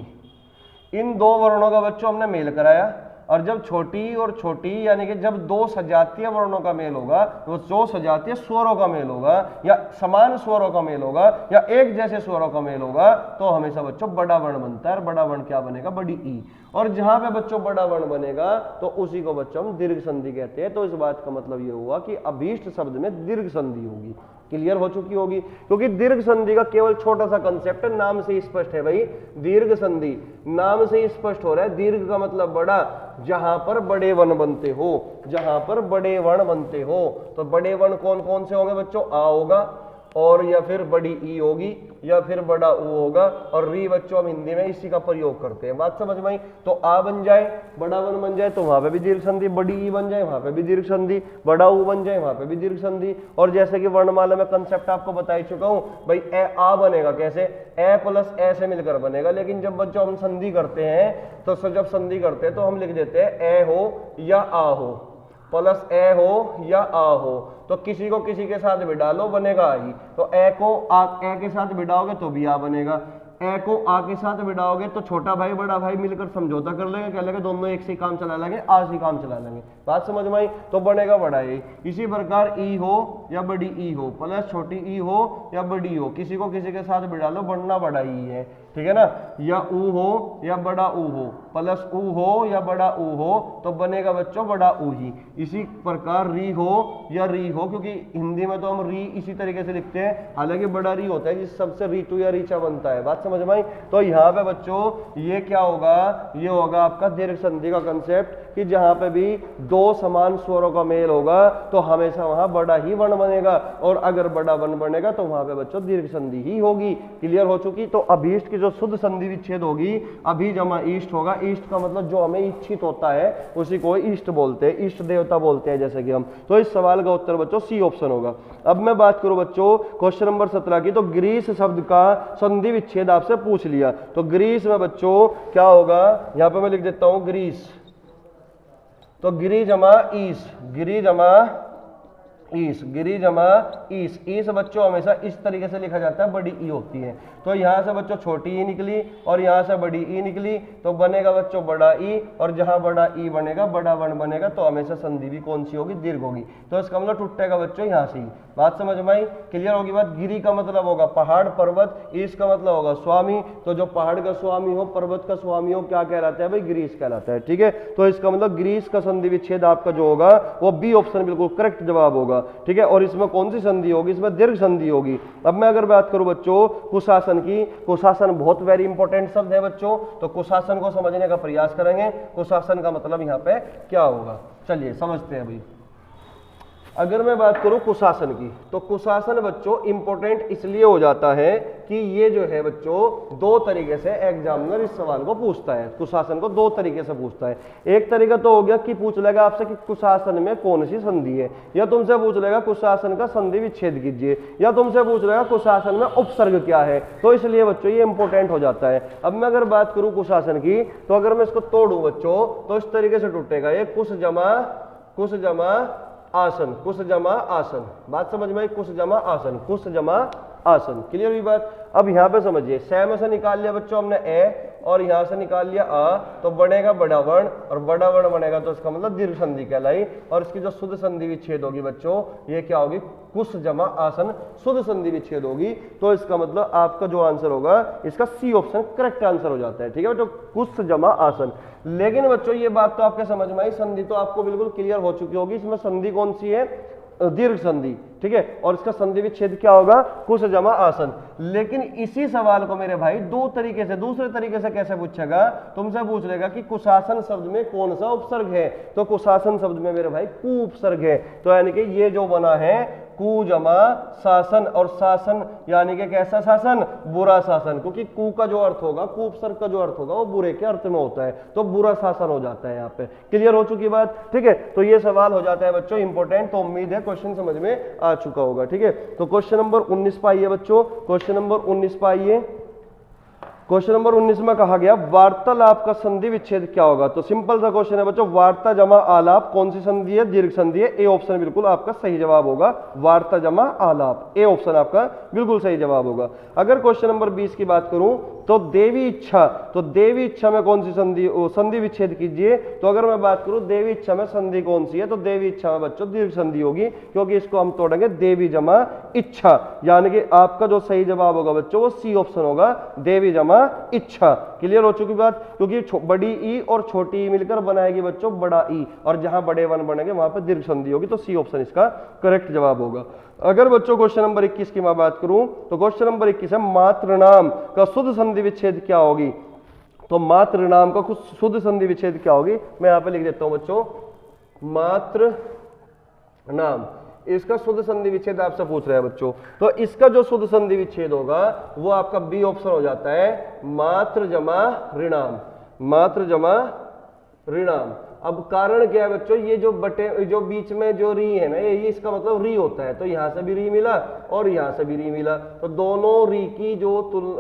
S1: इन दो वर्णों का बच्चों हमने मेल कराया, और जब छोटी और छोटी यानी कि जब दो सजातीय वर्णों का मेल होगा, तो दो सजातीय स्वरों का मेल होगा या समान स्वरों का मेल होगा या एक जैसे स्वरों का मेल होगा, तो हमेशा बच्चों बड़ा वर्ण बनता है। और बड़ा वर्ण क्या बनेगा, बड़ी ई, और जहां पे बच्चों बड़ा वर्ण बनेगा तो उसी को बच्चों हम दीर्घ संधि कहते हैं। तो इस बात का मतलब ये हुआ कि अभीष्ट शब्द में दीर्घ संधि होगी, क्लियर हो चुकी होगी, क्योंकि दीर्घ संधि का केवल छोटा सा कंसेप्ट है, नाम से ही स्पष्ट है भाई। दीर्घ संधि नाम से ही स्पष्ट हो रहा है, दीर्घ का मतलब बड़ा, जहां पर बड़े वर्ण बनते हो, जहां पर बड़े वर्ण बनते हो। तो बड़े वर्ण कौन कौन से होंगे बच्चों, आ होगा, और या फिर बड़ी ई होगी, या फिर बड़ा ऊ होगा, और री बच्चों हम हिंदी में इसी का प्रयोग करते हैं। बात समझ में आई। तो आ बन जाए, बड़ा वन बन जाए तो वहां पे भी दीर्घ संधि, बड़ी ई बन जाए वहां पे भी दीर्घ संधि, बड़ा ऊ बन जाए वहां पे भी दीर्घ संधि। और जैसे कि वर्णमाला में कंसेप्ट आपको बता ही चुका हूं भाई, ए आ बनेगा कैसे, ए प्लस ए से मिलकर बनेगा, लेकिन जब बच्चों हम संधि करते हैं तो जब संधि करते हैं तो हम लिख देते हैं ए हो या आ हो, प्लस ए हो या आ हो, तो किसी को किसी के साथ भी डालो बनेगा आई। तो ए को ए के साथ बिठाओगे तो भी आ बनेगा, ए को आ के साथ बिठाओगे तो छोटा भाई बड़ा भाई मिलकर समझौता कर लेंगे, क्या लेंगे, दोनों एक से काम चला लेंगे, आ से काम चला लेंगे। बात समझ में आई, तो बनेगा बड़ा ए। इसी प्रकार ई हो या बड़ी ई हो, प्लस छोटी ई हो या बड़ी हो, किसी को किसी के साथ बिठा लो बनना बड़ा ई है, ठीक है ना। या ऊ हो या बड़ा ऊ हो, प्लस ऊ हो या बड़ा ऊ हो, तो बनेगा बच्चों बड़ा ऊ ही। इसी प्रकार री हो या री हो, क्योंकि हिंदी में तो हम री इसी तरीके से लिखते हैं, हालांकि बड़ा री होता है जिस सबसे रीटू या रीचा बनता है। बात समझ में आई। तो यहाँ पे बच्चों ये क्या होगा, ये होगा आपका दीर्घ संधि का कंसेप्ट, कि जहां पे भी दो समान स्वरों का मेल होगा तो हमेशा वहां बड़ा ही वर्ण बनेगा, और अगर बड़ा वर्ण बनेगा तो वहां पे बच्चों दीर्घ संधि ही होगी। क्लियर हो चुकी। तो अभीष्ट की जो शुद्ध संधि विच्छेद होगी, अभी जमा ईष्ट होगा। ईष्ट का मतलब जो हमें इच्छित होता है उसी को ईष्ट बोलते हैं, इष्ट देवता बोलते हैं जैसे कि हम। तो इस सवाल का उत्तर बच्चों सी ऑप्शन होगा। अब मैं बात करूं बच्चों क्वेश्चन नंबर 17 की, तो ग्रीस शब्द का संधि विच्छेद आपसे पूछ लिया, तो ग्रीस में बच्चों क्या होगा, यहां पे मैं लिख देता हूं ग्रीस, तो गिरी जमा ईस, गिरी जमा ईस, गिरी जमा ईस। ईस बच्चों हमेशा इस तरीके से लिखा जाता है, बड़ी ई होती है। तो यहां से बच्चों छोटी ई निकली और यहां से बड़ी ई निकली, तो बनेगा बच्चों बड़ा ई, और जहां बड़ा ई बनेगा बड़ा वर्ण बनेगा, तो हमेशा संधि भी कौन सी होगी, दीर्घ होगी। तो इसका मतलब टूटेगा बच्चों यहां से ही। बात समझ में आई, क्लियर होगी बात। गिरी का मतलब होगा पहाड़ पर्वत, ईस का मतलब होगा स्वामी, तो जो पहाड़ का स्वामी हो पर्वत का स्वामी हो क्या कहलाता है भाई, ग्रीस कहलाता है, ठीक है। तो इसका मतलब ग्रीस का संधि विच्छेद आपका जो होगा वो बी ऑप्शन बिल्कुल करेक्ट जवाब होगा, ठीक है। और इसमें कौन सी संधि होगी, इसमें दीर्घ संधि होगी। अब मैं अगर बात करूं बच्चों कुशासन की, कुशासन बहुत वेरी इंपॉर्टेंट शब्द है बच्चों, तो कुशासन को समझने का प्रयास करेंगे। कुशासन का मतलब यहाँ पे क्या होगा, चलिए समझते हैं भाई। अगर मैं बात करूं कुशासन की, तो कुशासन बच्चों इंपॉर्टेंट इसलिए हो जाता है कि ये जो है बच्चों दो तरीके से एग्जामिनर इस सवाल को पूछता है। कुशासन को दो तरीके से पूछता है। एक तरीका तो हो गया कि पूछ लेगा आपसे कि कुशासन में कौन सी संधि है, या तुमसे पूछ लेगा कुशासन का संधि विच्छेद कीजिए, या तुमसे पूछ लेगा कुशासन में उपसर्ग क्या है। तो इसलिए बच्चों ये इंपॉर्टेंट हो जाता है। अब मैं अगर बात करूं कुशासन की, तो अगर मैं इसको तोड़ूं बच्चों तो इस तरीके से टूटेगा, ये कुश जमा आसन, कुश जमा आसन। बात समझ में आई, कुश जमा आसन, कुश जमा आसन। क्लियर हुई बात। अब यहां पे समझिए, सै में से निकाल लिया बच्चों हमने ए, और यहां से निकाल लिया आ, तो बनेगा बड़ा वर्ण, और बड़ा वर्ण बनेगा तो इसका मतलब दीर्घ संधि कहलाई। और इसकी जो शुद्ध संधि विच्छेद होगी बच्चों, ये क्या होगी, कुश जमा आसन शुद्ध संधि विच्छेद होगी। तो इसका मतलब आपका जो आंसर होगा इसका सी ऑप्शन करेक्ट आंसर हो जाता है, ठीक है। तो कुश जमा आसन। लेकिन बच्चों ये बात तो आपके समझ में आई, संधि तो आपको बिल्कुल क्लियर हो चुकी होगी। इसमें संधि कौन सी है, दीर्घ संधि। ठीक है, और इसका संधि विच्छेद क्या होगा, कुश जमा आसन। लेकिन इसी सवाल को मेरे भाई दो तरीके से, दूसरे तरीके से कैसे पूछेगा, तुमसे पूछ लेगा कि कुशासन शब्द में कौन सा उपसर्ग है, तो कुशासन शब्द में मेरे भाई कु उपसर्ग है, तो यानी कि ये जो बना है कु जमा शासन, और शासन यानी कि कैसा शासन, बुरा शासन, क्योंकि कु का जो अर्थ होगा, कु उपसर्ग का जो अर्थ होगा वो बुरे के अर्थ में होता है, तो बुरा शासन हो जाता है। यहाँ पे क्लियर हो चुकी बात, ठीक है। तो ये सवाल हो जाता है बच्चों इंपॉर्टेंट, तो उम्मीद है क्वेश्चन समझ में आ चुका होगा, ठीक है। तो क्वेश्चन नंबर 19 पर आइए बच्चों, क्वेश्चन नंबर 19 पर आइए। क्वेश्चन नंबर 19 में कहा गया वार्तालाप का संधि विच्छेद क्या होगा। तो सिंपल सा क्वेश्चन है बच्चों, वार्ता जमा आलाप कौन सी संधि है, दीर्घ संधि है। ए ऑप्शन बिल्कुल आपका सही जवाब होगा, वार्ता जमा आलाप, ए ऑप्शन आपका बिल्कुल सही जवाब होगा। अगर क्वेश्चन नंबर 20 की बात करूं तो देवी इच्छा, तो देवी इच्छा में कौन सी संधि विच्छेद कीजिए। तो अगर मैं बात करूं देवी इच्छा में संधि कौन सी है, तो देवी इच्छा में बच्चों दीर्घ संधि होगी, क्योंकि इसको हम तोड़ेंगे देवी जमा इच्छा, यानी कि आपका जो सही जवाब होगा बच्चों वो सी ऑप्शन होगा, देवी जमा इच्छा। क्लियर हो चुकी बात, क्योंकि बड़ी ई और छोटी ई मिलकर बनाएगी बच्चों बड़ा ई, और जहां बड़े वन बनेंगे वहां पर दीर्घ संधि होगी, तो सी ऑप्शन इसका करेक्ट जवाब होगा। अगर बच्चों क्वेश्चन नंबर 21 की मैं बात करूं तो क्वेश्चन नंबर 21 है मात्र नाम का शुद्ध संधि विच्छेद क्या होगी। तो मात्र नाम का कुछ शुद्ध संधि विच्छेद क्या होगी, मैं यहां पे लिख देता हूं बच्चों, मात्र नाम, इसका शुद्ध संधि विच्छेद आपसे पूछ रहे हैं बच्चों। तो इसका जो शुद्ध संधि विच्छेद होगा वो आपका बी ऑप्शन हो जाता है, मात्र जमा ऋणाम, मात्र जमा ऋणाम। अब कारण क्या है बच्चों, ये जो बटे जो बीच में जो री है ना, ये इसका मतलब री होता है, तो यहां से भी री मिला और यहां से भी री मिला, तो दोनों री की जो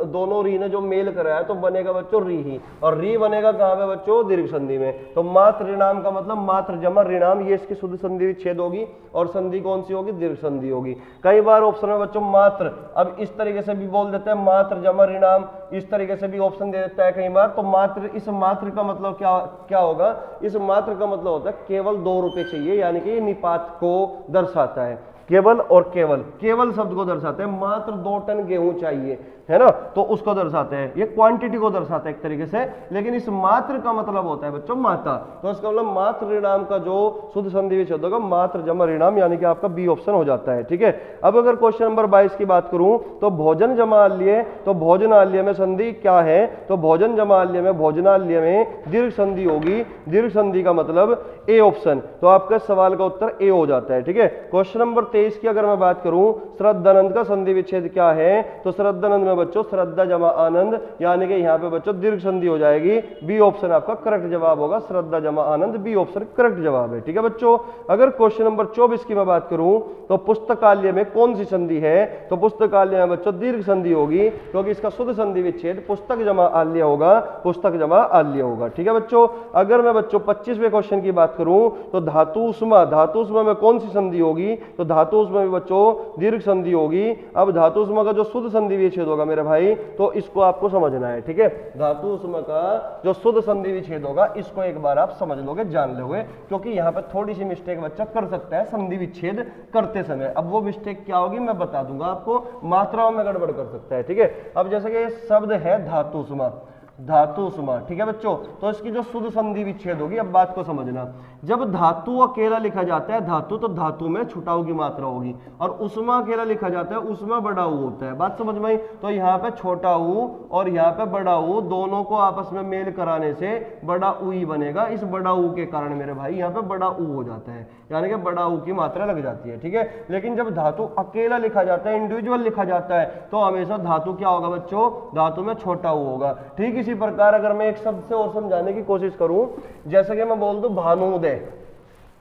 S1: दोनों री ने जो मेल कराया तो बनेगा बच्चों री ही, और री बनेगा कहां पे बच्चों, दीर्घ संधि में। तो मात्र ऋणाम का मतलब मात्र जमा ऋणाम, ये इसकी शुद्ध संधि विच्छेद होगी, और संधि कौन सी होगी, दीर्घ संधि होगी। कई बार ऑप्शन में बच्चों मात्र, अब इस तरीके से भी बोल देते हैं मात्र जमा ऋणाम, इस तरीके से भी ऑप्शन दे देता है कई बार। तो मात्र, इस मात्र का मतलब क्या होगा, इस मात्र का मतलब होता है केवल 2 रुपए चाहिए, यानी कि ये निपात को दर्शाता है, केवल और केवल, केवल शब्द को दर्शाते हैं, मात्र 2 टन गेहूं चाहिए, है ना, तो उसको दर्शाते हैं, ये क्वांटिटी को दर्शाता है एक तरीके से। लेकिन इस मात्र का मतलब होता है बच्चों माता, तो इसका मतलब मात्र ऋणाम का जो शुद्ध संधि विच्छेद होगा मात्र जमा ऋणाम, यानी कि आपका बी ऑप्शन हो जाता है, ठीक है। अब अगर क्वेश्चन नंबर 22 की बात करूं तो भोजन जमाल्य, तो भोजनाल्य में संधि क्या है, तो भोजन जमाल्य में, भोजनाल्य में दीर्घ संधि होगी, दीर्घ संधि का मतलब ए ऑप्शन, तो आपका सवाल का उत्तर ए हो जाता है, ठीक है। क्वेश्चन नंबर 23 की अगर मैं बात करूं, श्रद्धानंद का संधि विच्छेद क्या है, तो श्रद्धानंद में बच्चों श्रद्धा जमा आनंद, यानी कि यहाँ पे बच्चों दीर्घ संधि हो जाएगी, बी ऑप्शन आपका करेक्ट जवाब होगा, श्रद्धा जमा आनंद, बी ऑप्शन करेक्ट जवाब है, ठीक है बच्चों। अगर क्वेश्चन नंबर 24 की मैं बात करूं तो पुस्तकालय में कौन सी संधि है, तो पुस्तकालय में बच्चों दीर्घ संधि होगी, क्योंकि इसका शुद्ध संधि विच्छेद पुस्तक जमा आल्य होगा, पुस्तक जमा आल्य होगा, ठीक है बच्चों। अगर मैं बच्चों 25वें क्वेश्चन की बात करूं तो धातु उष्मा, धातु उष्मा में कौन सी संधि होगी, तो धातु उष्मा में बच्चों दीर्घ संधि होगी। अब धातु उष्मा का जो शुद्ध संधि विच्छेद होगा मेरे भाई, तो इसको आपको समझना है, ठीक है। धातु उष्मा का जो शुद्ध संधि विच्छेद होगा इसको एक बार आप समझ लोगे, जान लोगे, क्योंकि यहाँ पे थोड़ी सी मिस्टेक बच्चा कर सकता है संधि विच्छेद करते समय। अब वो मिस्टेक क्या होगी मैं बता दूंगा आपको, मात्राओं में गड़बड़ कर सकता है, ठीक है। अब जैसे कि शब्द है धातु उष्मा, धातु उष्मा, ठीक है बच्चों, तो इसकी जो शुद्ध संधि विच्छेद होगी, अब बात को समझना, जब धातु अकेला लिखा जाता है धातु, तो धातु में छुटाऊ की मात्रा होगी, और उष्मा अकेला लिखा जाता है उसमें बड़ा ऊ होता है, बात समझ में आई। तो यहाँ पे छोटा ऊ और यहाँ पे बड़ा ऊ, दोनों को आपस में मेल कराने से बड़ा ऊ ही बनेगा, इस बड़ा ऊ के कारण मेरे भाई यहाँ पे बड़ा ऊ हो जाता है, यानी कि बड़ा ऊ की मात्रा लग जाती है, ठीक है। लेकिन जब धातु अकेला लिखा जाता है, इंडिविजुअल लिखा जाता है, तो हमेशा धातु क्या होगा बच्चों, धातु में छोटा ऊ होगा। ठीक इसी प्रकार अगर मैं एक शब्द से और समझाने की कोशिश करूं, जैसे कि मैं बोल दूं भानुदय,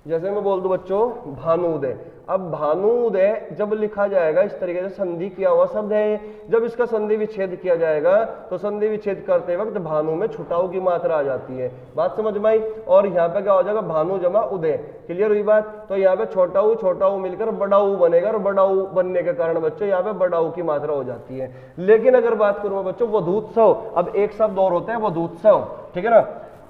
S1: जैसे मैं बोल दूं बच्चों भानुदय, अब भानुदय जब लिखा जाएगा इस तरीके से संधि किया हुआ शब्द है, जब इसका संधि विच्छेद किया जाएगा तो संधि विच्छेद करते वक्त भानु में छुटाऊ की मात्रा आ जाती है, बात समझ में आई। और यहाँ पे क्या हो जाएगा, भानु जमा उदय, क्लियर हुई बात। तो यहाँ पे छोटा ऊ मिलकर बड़ा ऊ बनेगा, और बड़ा ऊ बनने के कारण बच्चों यहाँ पे बड़ा ऊ की मात्रा हो जाती है। लेकिन अगर बात करूँ बच्चों वधूत्सव, अब एक शब्द और होता है वधूत्सव, ठीक है ना।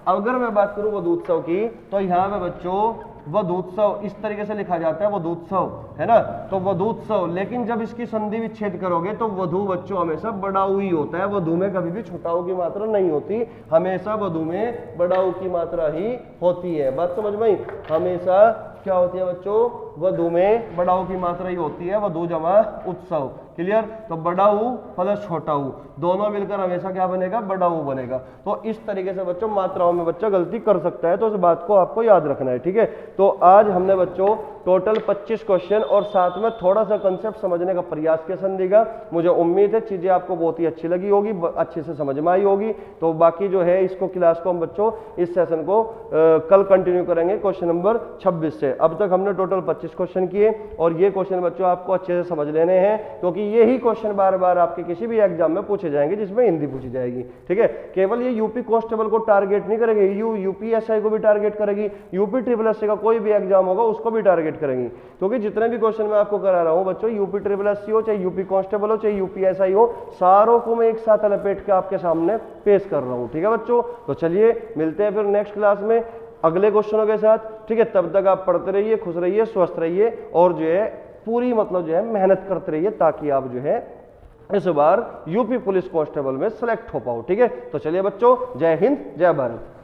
S1: अगर मैं बात करूं वधूत्सव की, तो यहाँ पे बच्चों वधूत्सव इस तरीके से लिखा जाता है वधूत्सव, है ना, तो वधूत्सव। लेकिन जब इसकी संधि विच्छेद करोगे तो वधु बच्चों हमेशा बड़ा ऊ ही होता है, वधु में कभी भी छुटाऊ की मात्रा नहीं होती, हमेशा वधु में बड़ा ऊ की मात्रा ही होती है, बात समझ में आई। हमेशा क्या होती है बच्चों, वधु में बड़ा ऊ की मात्रा ही होती है वधु जमा उत्सव। क्लियर? तो बड़ा ऊ प्लस छोटा ऊ दोनों मिलकर हमेशा क्या बनेगा? बड़ा ऊ बनेगा। तो इस तरीके से बच्चों मात्राओं में बच्चा गलती कर सकता है, तो इस बात को आपको याद रखना है। ठीक है, तो आज हमने बच्चों टोटल 25 क्वेश्चन और साथ में थोड़ा सा कंसेप्ट समझने का प्रयास किया संधि का। मुझे उम्मीद है चीजें आपको बहुत ही अच्छी लगी होगी, अच्छे से समझ में आई होगी। तो बाकी जो है इसको क्लास को हम बच्चों इस सेशन को कल कंटिन्यू करेंगे क्वेश्चन नंबर 26 से। अब तक हमने टोटल 25 क्वेश्चन किए और ये क्वेश्चन बच्चों आपको अच्छे से समझ लेने हैं, क्योंकि यही क्वेश्चन बार बार आपके किसी भी एग्जाम में पूछे जाएंगे जिसमें हिंदी पूछी जाएगी। ठीक है, केवल ये यूपी कांस्टेबल को टारगेट नहीं करेंगे, यूपीएसआई को भी टारगेट करेगी, यूपी ट्रिपल एससी का कोई भी एग्जाम होगा उसको भी टारगेट करेंगी। क्योंकि जितने भी क्वेश्चन मैं आपको करा रहा हूं बच्चों, यूपी ट्रिपल एससी हो, चाहे यूपी कांस्टेबल हो, चाहे यूपीएसआई हो, सारों को मैं एक साथ लपेट के आपके सामने पेश कर रहा हूं। ठीक है बच्चों, तो चलिए मिलते हैं फिर नेक्स्ट क्लास में अगले क्वेश्चनों के साथ। ठीक है, तब तक आप पढ़ते रहिए, खुश रहिए, स्वस्थ रहिए और जो है पूरी मतलब जो है मेहनत करते रहिए, ताकि आप जो है इस बार यूपी पुलिस कांस्टेबल में सेलेक्ट हो पाओ। ठीक है, तो चलिए बच्चों, जय हिंद, जय भारत।